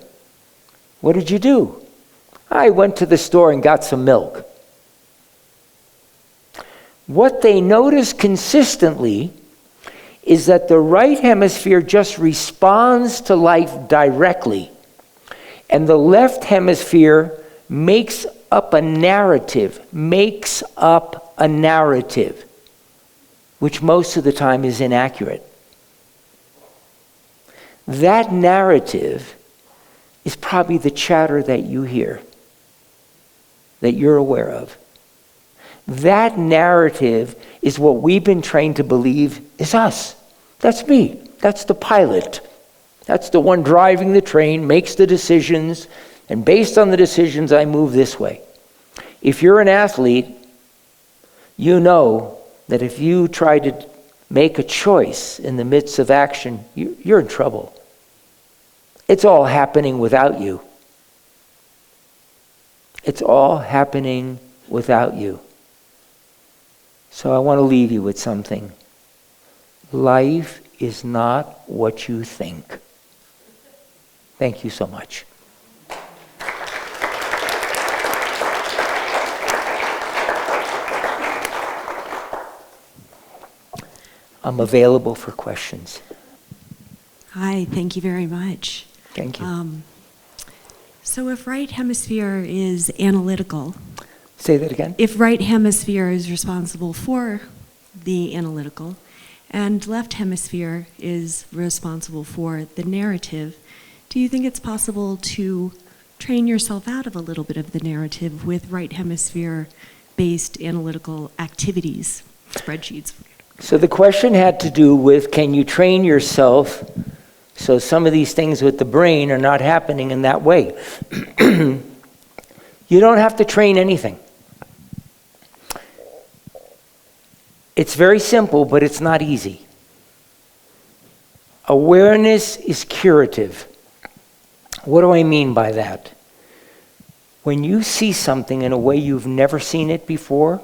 what did you do? I went to the store and got some milk. What they notice consistently is that the right hemisphere just responds to life directly, and the left hemisphere makes up a narrative, which most of the time is inaccurate. That narrative is probably the chatter that you hear, that you're aware of. That narrative is what we've been trained to believe is us. That's me. That's the pilot. That's the one driving the train, makes the decisions, and based on the decisions, I move this way. If you're an athlete, you know that if you try to make a choice in the midst of action, you're in trouble. It's all happening without you. It's all happening without you. So I want to leave you with something. Life is not what you think. Thank you so much. I'm available for questions. Hi, thank you very much. Thank you. So if right hemisphere is analytical... Say that again? If right hemisphere is responsible for the analytical, and left hemisphere is responsible for the narrative, do you think it's possible to train yourself out of a little bit of the narrative with right hemisphere-based analytical activities, spreadsheets? So the question had to do with, can you train yourself so some of these things with the brain are not happening in that way? You don't have to train anything. It's very simple, but it's not easy. Awareness is curative. What do I mean by that? When you see something in a way you've never seen it before,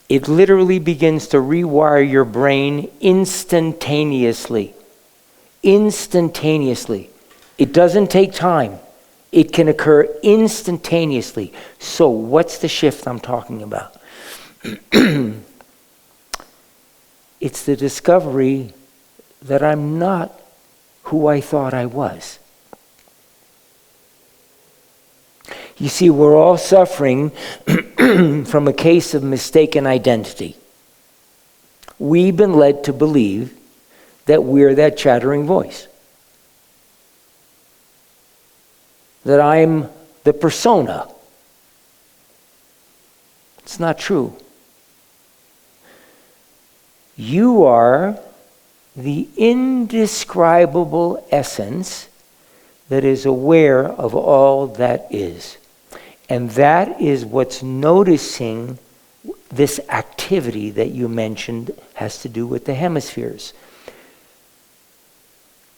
it literally begins to rewire your brain instantaneously. Instantaneously. It doesn't take time. It can occur instantaneously. So what's the shift I'm talking about? It's the discovery that I'm not who I thought I was. You see, we're all suffering from a case of mistaken identity. We've been led to believe that we're that chattering voice. That I'm the persona. It's not true. You are the indescribable essence that is aware of all that is. And that is what's noticing this activity that you mentioned has to do with the hemispheres.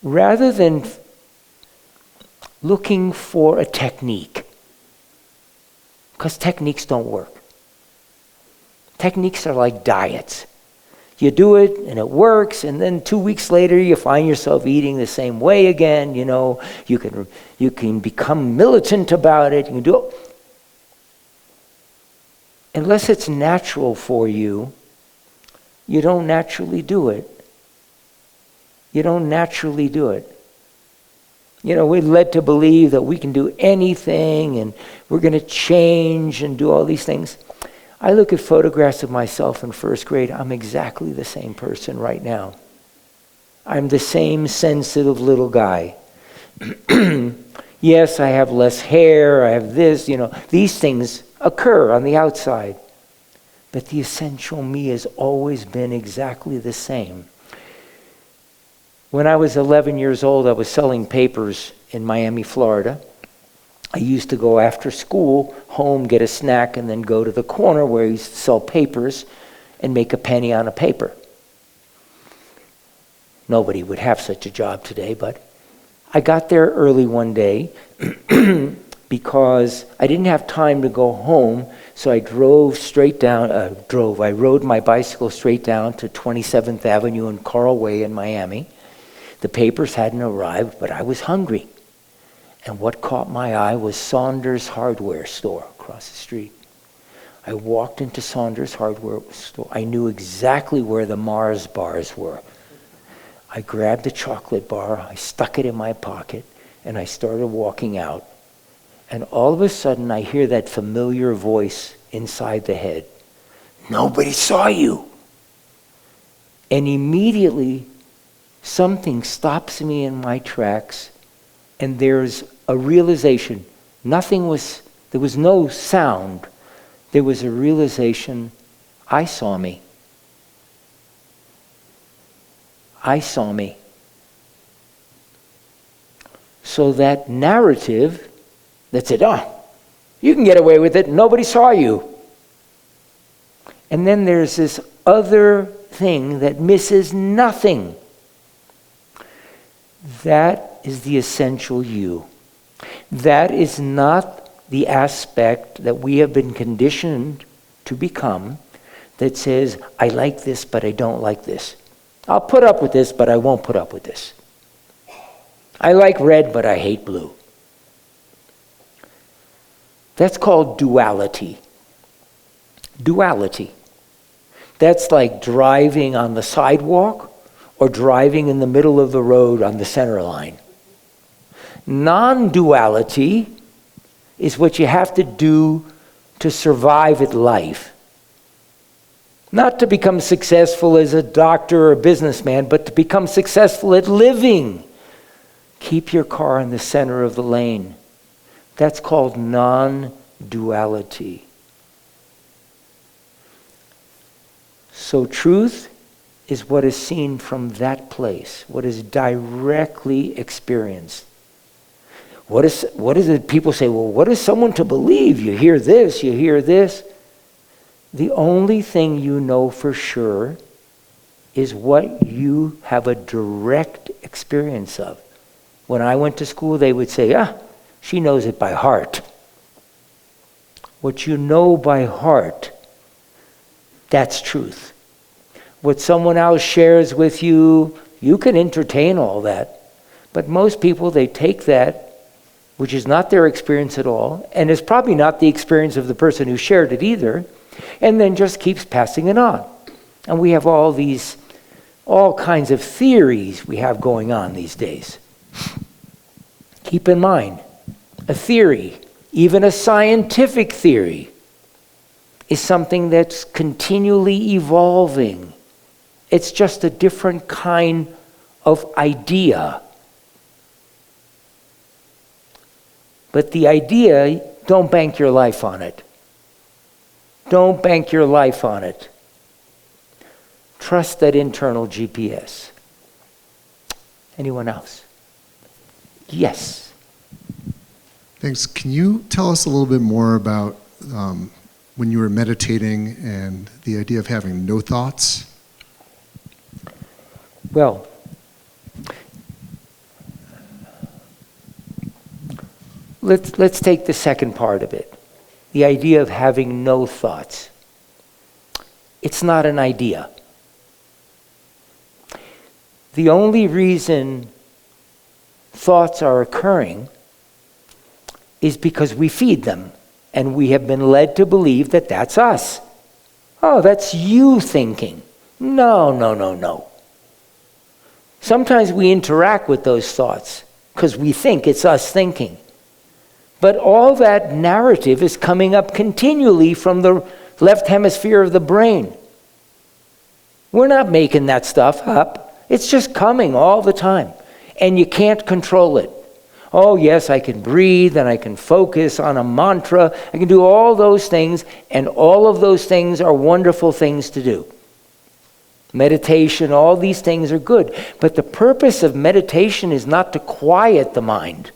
Rather than looking for a technique, because techniques don't work. Techniques are like diets. You do it and it works, and then 2 weeks later you find yourself eating the same way again. You know, you can become militant about it. You can do it. Unless it's natural for you, you don't naturally do it. You don't naturally do it. You know, we're led to believe that we can do anything and we're going to change and do all these things. I look at photographs of myself in first grade. I'm exactly the same person right now. I'm the same sensitive little guy. Yes, I have less hair. I have this, you know. These things occur on the outside. But the essential me has always been exactly the same. When I was 11 years old, I was selling papers in Miami, Florida. I used to go after school, home, get a snack, and then go to the corner where I used to sell papers and make a penny on a paper. Nobody would have such a job today, but I got there early one day because I didn't have time to go home, so I drove straight down, I rode my bicycle straight down to 27th Avenue and Carl Way in Miami. The papers hadn't arrived, but I was hungry. And what caught my eye was Saunders Hardware Store across the street. I walked into Saunders Hardware Store. I knew exactly where the Mars bars were. I grabbed a chocolate bar, I stuck it in my pocket, and I started walking out. And all of a sudden, I hear that familiar voice inside the head. Nobody saw you. And immediately, something stops me in my tracks. And there's a realization. There was no sound. There was a realization, I saw me. I saw me. So that narrative that said, you can get away with it, nobody saw you. And then there's this other thing that misses nothing. That is the essential you. That is not the aspect that we have been conditioned to become that says, I like this, but I don't like this. I'll put up with this, but I won't put up with this. I like red, but I hate blue. That's called duality. Duality. That's like driving on the sidewalk or driving in the middle of the road on the center line. Non-duality is what you have to do to survive at life. Not to become successful as a doctor or a businessman, but to become successful at living. Keep your car in the center of the lane. That's called non-duality. So truth is what is seen from that place, what is directly experienced. What is it? People say, well, what is someone to believe? You hear this, you hear this. The only thing you know for sure is what you have a direct experience of. When I went to school, they would say, she knows it by heart. What you know by heart, that's truth. What someone else shares with you, you can entertain all that. But most people, they take that, which is not their experience at all, and is probably not the experience of the person who shared it either, and then just keeps passing it on. And we have all kinds of theories we have going on these days. Keep in mind, a theory, even a scientific theory, is something that's continually evolving. It's just a different kind of idea. But the idea, don't bank your life on it. Don't bank your life on it. Trust that internal GPS. Anyone else? Yes. Thanks. Can you tell us a little bit more about when you were meditating and the idea of having no thoughts? Well, let's take the second part of it. The idea of having no thoughts. It's not an idea. The only reason thoughts are occurring is because we feed them, and we have been led to believe that that's us. Oh, that's you thinking. No. Sometimes we interact with those thoughts because we think it's us thinking. But all that narrative is coming up continually from the left hemisphere of the brain. We're not making that stuff up. It's just coming all the time. And you can't control it. Oh, yes, I can breathe and I can focus on a mantra. I can do all those things, and all of those things are wonderful things to do. Meditation, all these things are good. But the purpose of meditation is not to quiet the mind.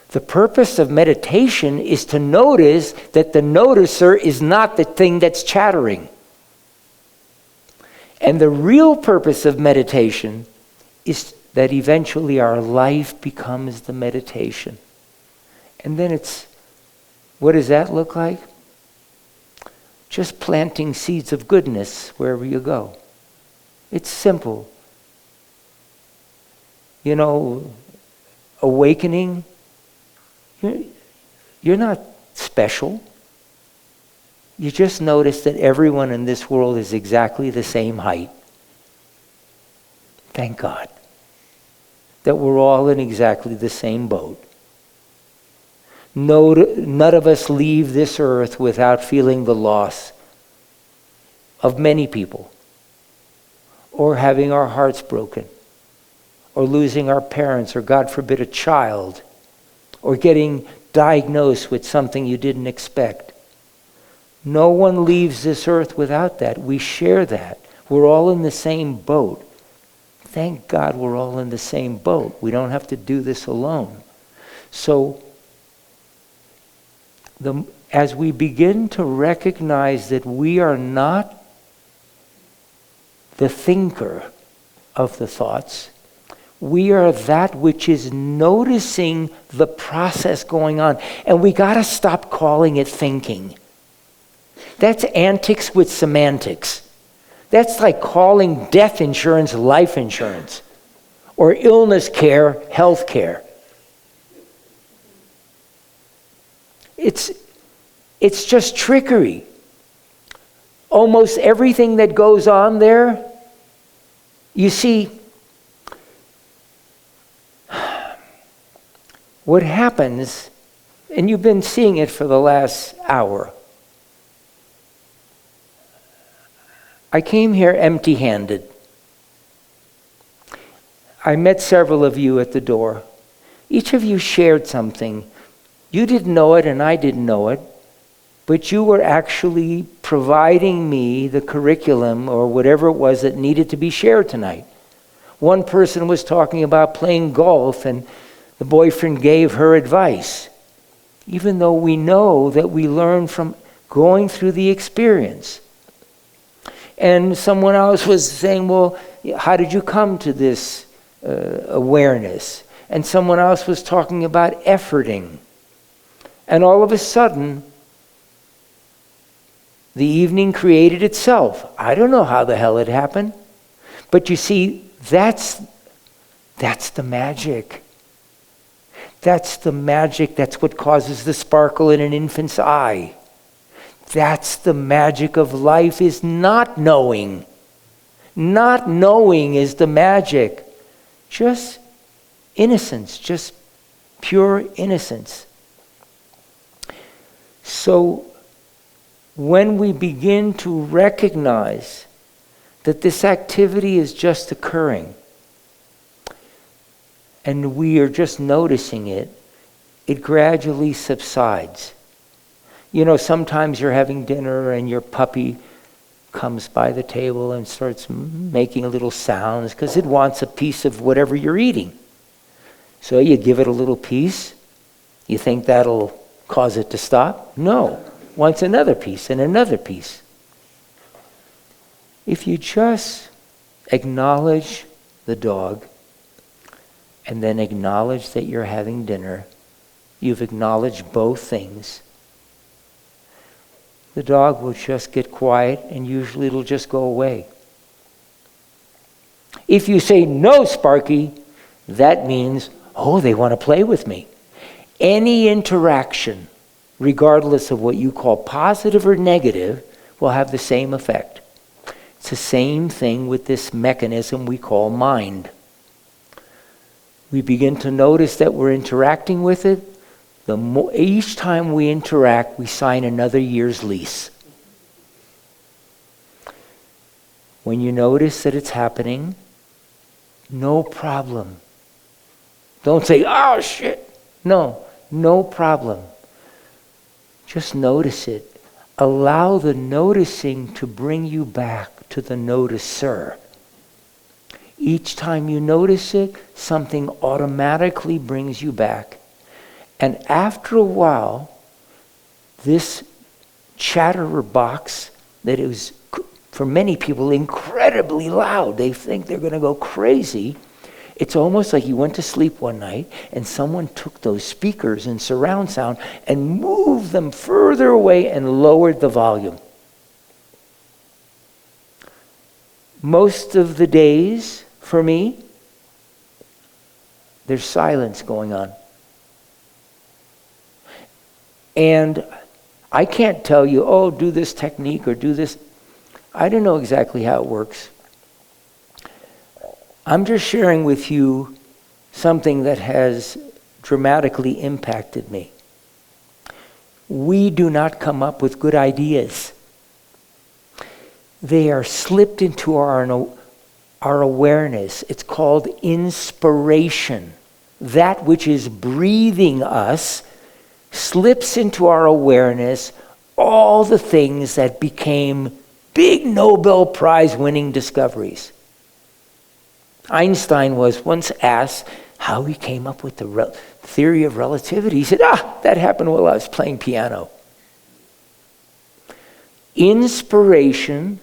The purpose of meditation is to notice that the noticer is not the thing that's chattering. And the real purpose of meditation is that eventually our life becomes the meditation. And then what does that look like? Just planting seeds of goodness wherever you go. It's simple. Awakening, you're not special. You just notice that everyone in this world is exactly the same height. Thank God that we're all in exactly the same boat. None of us leave this earth without feeling the loss of many people, or having our hearts broken, or losing our parents, or God forbid a child, or getting diagnosed with something you didn't expect. No one leaves this earth without that. We share that. We're all in the same boat. Thank God we're all in the same boat. We don't have to do this alone. So, as we begin to recognize that we are not the thinker of the thoughts, we are that which is noticing the process going on. And we got to stop calling it thinking. That's antics with semantics. That's like calling death insurance life insurance, or illness care health care. It's just trickery. Almost everything that goes on there, you see, what happens, and you've been seeing it for the last hour. I came here empty-handed. I met several of you at the door. Each of you shared something. You didn't know it and I didn't know it. but you were actually providing me the curriculum or whatever it was that needed to be shared tonight. One person was talking about playing golf, and the boyfriend gave her advice, even though we know that we learn from going through the experience. And someone else was saying, well, how did you come to this awareness? And someone else was talking about efforting. And all of a sudden, the evening created itself. I don't know how the hell it happened. But you see, that's the magic. That's the magic. That's what causes the sparkle in an infant's eye. That's the magic of life, is not knowing. Not knowing is the magic. Just innocence, just pure innocence. So when we begin to recognize that this activity is just occurring and we are just noticing it, it gradually subsides. You know, sometimes you're having dinner and your puppy comes by the table and starts making little sounds because it wants a piece of whatever you're eating. So you give it a little piece. You think that'll cause it to stop? No. Wants another piece and another piece. If you just acknowledge the dog and then acknowledge that you're having dinner, you've acknowledged both things. The dog will just get quiet and usually it'll just go away. If you say, no, Sparky, that means, oh, they want to play with me. Any interaction, regardless of what you call positive or negative, will have the same effect. It's the same thing with this mechanism we call mind. We begin to notice that we're interacting with it. Each time we interact, we sign another year's lease. When you notice that it's happening, no problem. Don't say, oh shit. No problem. Just notice it. Allow the noticing to bring you back to the noticer. Each time you notice it, something automatically brings you back. And after a while, this chatterbox that is, for many people, incredibly loud, they think they're going to go crazy. It's almost like you went to sleep one night and someone took those speakers in surround sound and moved them further away and lowered the volume. Most of the days, for me, there's silence going on. And I can't tell you, oh, do this technique or do this. I don't know exactly how it works. I'm just sharing with you something that has dramatically impacted me. We do not come up with good ideas. They are slipped into our awareness. It's called inspiration. That which is breathing us slips into our awareness all the things that became big Nobel Prize winning discoveries. Einstein was once asked how he came up with the theory of relativity. He said, that happened while I was playing piano. Inspiration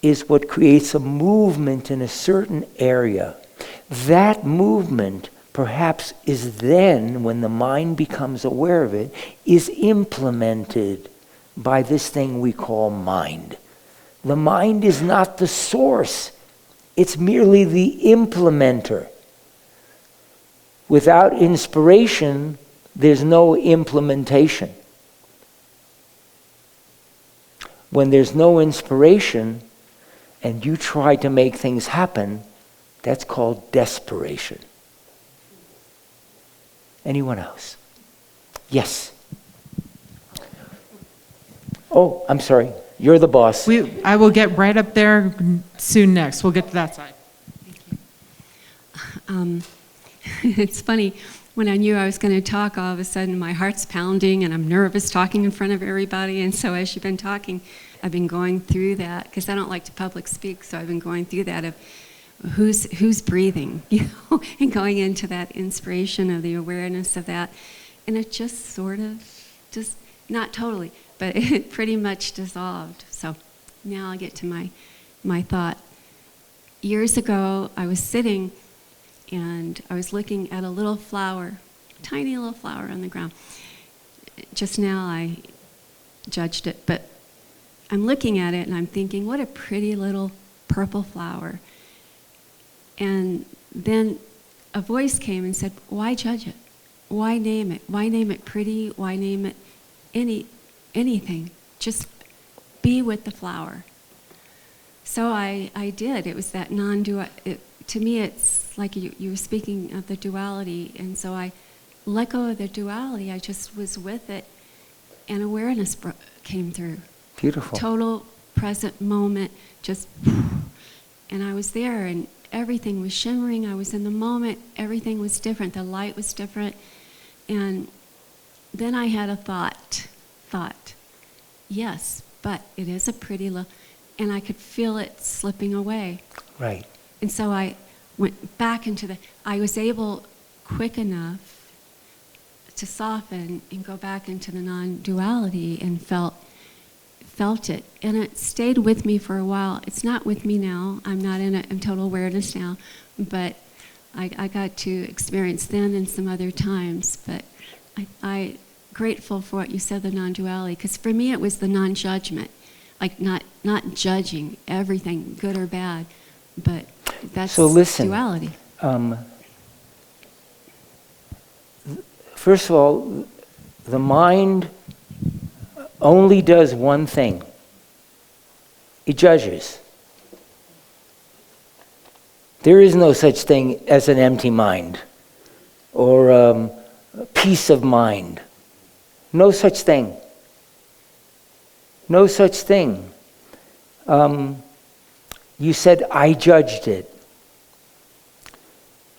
is what creates a movement in a certain area. That movement perhaps is then, when the mind becomes aware of it, is implemented by this thing we call mind. The mind is not the source. It's merely the implementer. Without inspiration, there's no implementation. When there's no inspiration and you try to make things happen, that's called desperation. Anyone else? Yes. Oh, I'm sorry. You're the boss. I will get right up there soon next. We'll get to that side. Thank you. It's funny, when I knew I was going to talk, all of a sudden my heart's pounding and I'm nervous talking in front of everybody. And so as you've been talking, I've been going through that, because I don't like to public speak, so I've been going through that of who's breathing, and going into that inspiration of the awareness of that. And it just sort of, just not totally, but it pretty much dissolved. So now I'll get to my thought. Years ago, I was sitting and I was looking at a little flower, tiny little flower on the ground. Just now I judged it, but I'm looking at it and I'm thinking, what a pretty little purple flower. And then a voice came and said, why judge it? Why name it? Why name it pretty? Why name it anything? Just be with the flower. So I did. It was that non-dual. To me, it's like you were speaking of the duality, and so I let go of the duality. I just was with it, and awareness came through. Beautiful. Total present moment, just, and I was there, and everything was shimmering. I was in the moment. Everything was different. The light was different, and then I had a thought. Yes, but it is a pretty little. And I could feel it slipping away. Right. And so I went back into I was able quick enough to soften and go back into the non-duality and felt it. And it stayed with me for a while. It's not with me now. I'm not in total awareness now. But I got to experience then and some other times. But I grateful for what you said, the non-duality. Because for me it was the non-judgment. Like not judging everything, good or bad, but that's so listen, duality. First of all, the mind only does one thing. It judges. There is no such thing as an empty mind or peace of mind. No such thing. No such thing. You said, I judged it.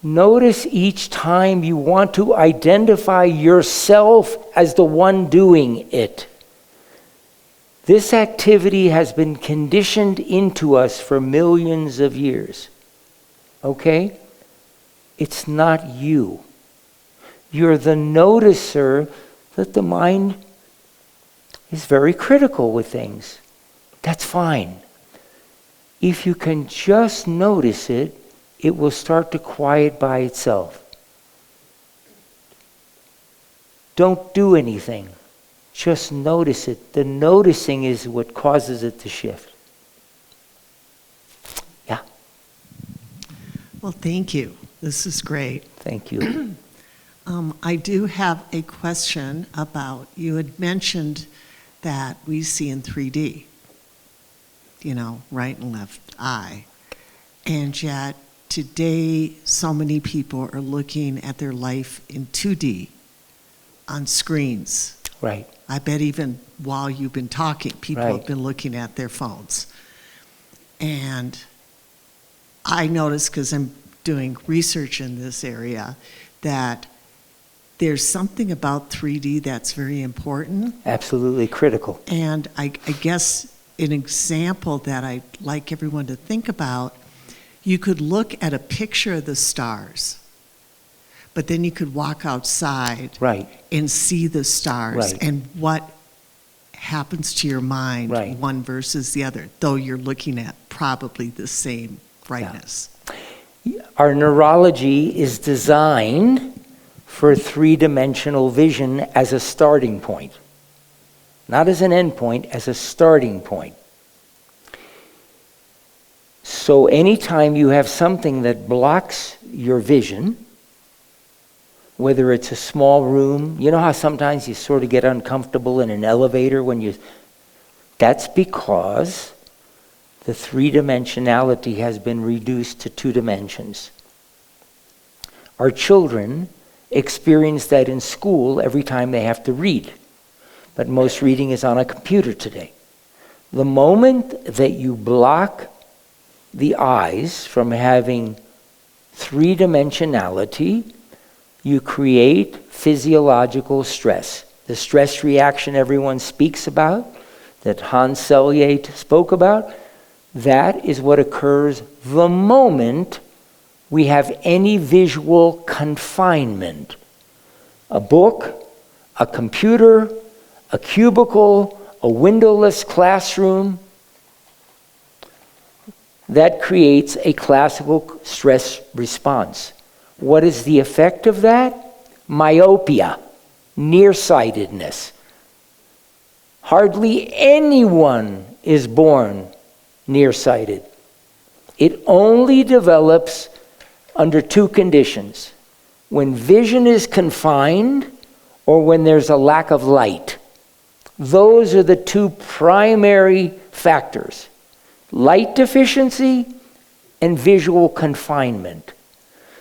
Notice each time you want to identify yourself as the one doing it. This activity has been conditioned into us for millions of years. Okay? It's not you. You're the noticer that the mind is very critical with things. That's fine. If you can just notice it, it will start to quiet by itself. Don't do anything. Just notice it. The noticing is what causes it to shift. Yeah. Well, thank you. This is great. Thank you. I do have a question about, you had mentioned that we see in 3D, right and left eye. And yet today, so many people are looking at their life in 2D on screens. Right. I bet even while you've been talking, people Right. have been looking at their phones. And I noticed, because I'm doing research in this area, that there's something about 3D that's very important. Absolutely critical. And I guess an example that I'd like everyone to think about, you could look at a picture of the stars, but then you could walk outside Right. and see the stars, Right. and what happens to your mind, Right. one versus the other, though you're looking at probably the same brightness. Our neurology is designed for three-dimensional vision as a starting point. Not as an end point, as a starting point. So anytime you have something that blocks your vision, whether it's a small room, you know how sometimes you sort of get uncomfortable in an elevator that's because the three-dimensionality has been reduced to 2 dimensions. Our children experience that in school every time they have to read. But most reading is on a computer today. The moment that you block the eyes from having 3-dimensionality, you create physiological stress. The stress reaction everyone speaks about, that Hans Selye spoke about, that is what occurs the moment we have any visual confinement. A book, a computer, a cubicle, a windowless classroom. That creates a classical stress response. What is the effect of that? Myopia, nearsightedness. Hardly anyone is born nearsighted. It only develops under two conditions: when vision is confined or when there's a lack of light. Those are the two primary factors: light deficiency and visual confinement.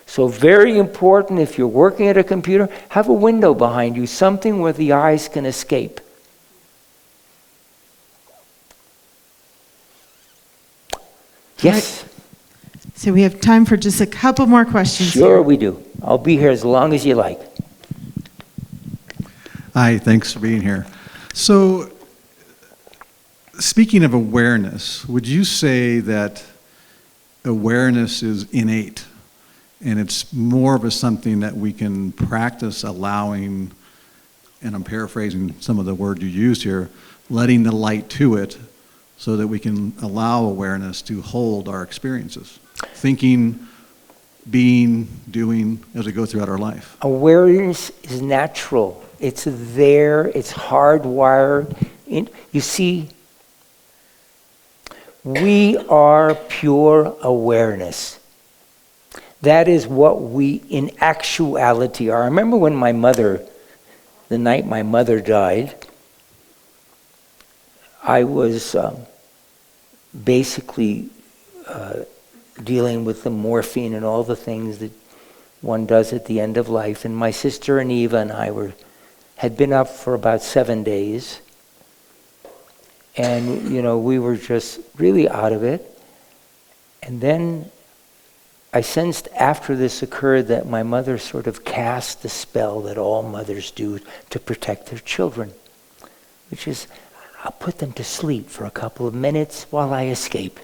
So very important, if you're working at a computer, have a window behind you, something where the eyes can escape. Yes? So we have time for just a couple more questions. Sure we do. I'll be here as long as you like. Hi, thanks for being here. So, speaking of awareness, would you say that awareness is innate and it's more of a something that we can practice allowing, and I'm paraphrasing some of the word you used here, letting the light to it so that we can allow awareness to hold our experiences? Thinking, being, doing as we go throughout our life. Awareness is natural. It's there. It's hardwired. You see, we are pure awareness. That is what we in actuality are. I remember when the night my mother died, I was basically dealing with the morphine and all the things that one does at the end of life. And my sister and Eva and I had been up for about 7 days. And, we were just really out of it. And then I sensed after this occurred that my mother sort of cast the spell that all mothers do to protect their children, which is, I'll put them to sleep for a couple of minutes while I escape.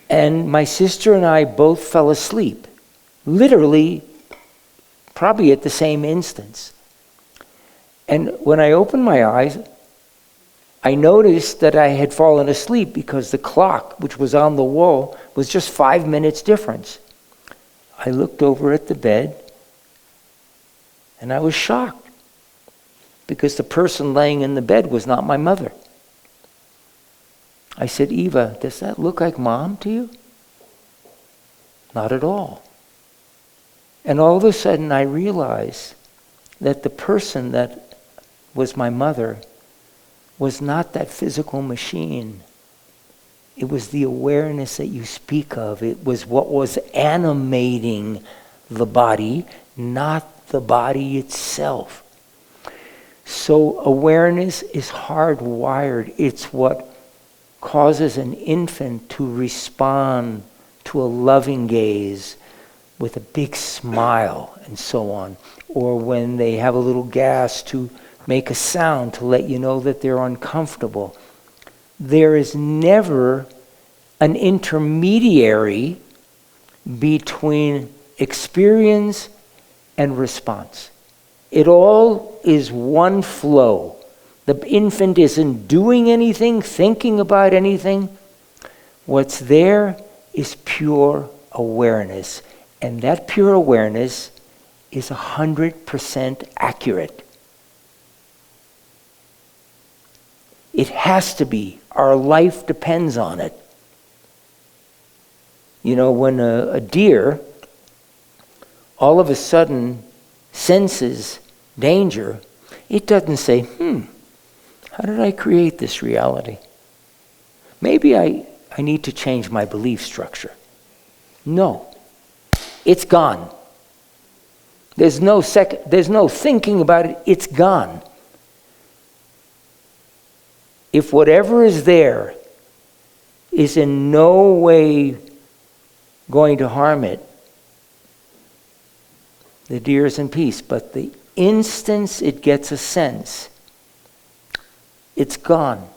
And my sister and I both fell asleep, literally, probably at the same instance. And when I opened my eyes, I noticed that I had fallen asleep because the clock, which was on the wall, was just 5 minutes difference. I looked over at the bed, and I was shocked because the person laying in the bed was not my mother. I said, Eva, does that look like Mom to you? Not at all. And all of a sudden I realized that the person that was my mother was not that physical machine. It was the awareness that you speak of. It was what was animating the body, not the body itself. So awareness is hardwired. It's what causes an infant to respond to a loving gaze with a big smile and so on. Or when they have a little gas, to make a sound to let you know that they're uncomfortable. There is never an intermediary between experience and response. It all is one flow. The infant isn't doing anything, thinking about anything. What's there is pure awareness. And that pure awareness is 100% accurate. It has to be. Our life depends on it. When a deer all of a sudden senses danger, it doesn't say, how did I create this reality? Maybe I need to change my belief structure. No. It's gone. There's no thinking about it. It's gone. If whatever is there is in no way going to harm it, The deer is in peace. But the instant it gets a sense, it's gone.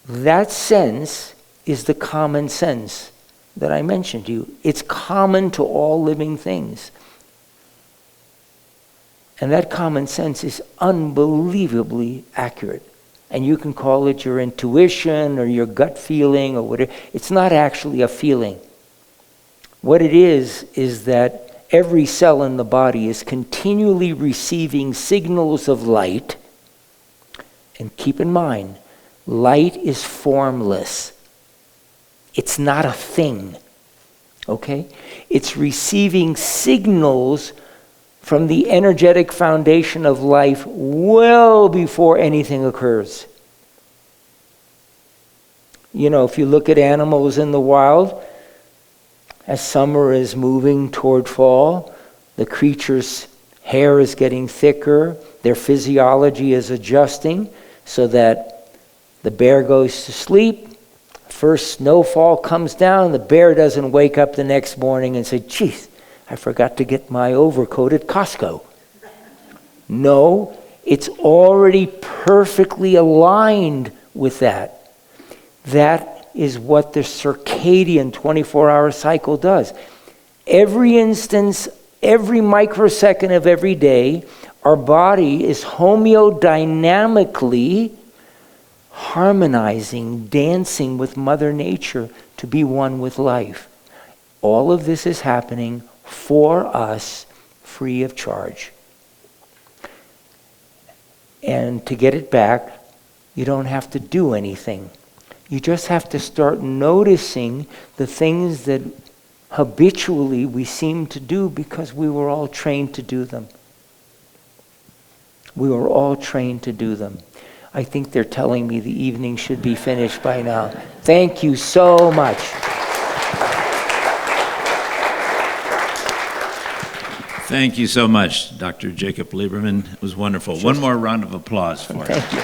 That sense is the common sense that I mentioned to you. It's common to all living things. And that common sense is unbelievably accurate. And you can call it your intuition or your gut feeling or whatever. It's not actually a feeling. What it is that every cell in the body is continually receiving signals of light. And keep in mind, light is formless. It's not a thing. Okay? It's receiving signals from the energetic foundation of life well before anything occurs. You know, if you look at animals in the wild, as summer is moving toward fall, the creature's hair is getting thicker, their physiology is adjusting so that the bear goes to sleep. First snowfall comes down, the bear doesn't wake up the next morning and say, geez, I forgot to get my overcoat at Costco. No, it's already perfectly aligned with that. That is what the circadian 24-hour cycle does. Every instance, every microsecond of every day, our body is homeodynamically harmonizing, dancing with Mother Nature to be one with life. All of this is happening for us free of charge. And to get it back, you don't have to do anything. You just have to start noticing the things that habitually we seem to do because we were all trained to do them. We were all trained to do them. I think they're telling me the evening should be finished by now. Thank you so much. Thank you so much, Dr. Jacob Lieberman. It was wonderful. One more round of applause for you. Thank you.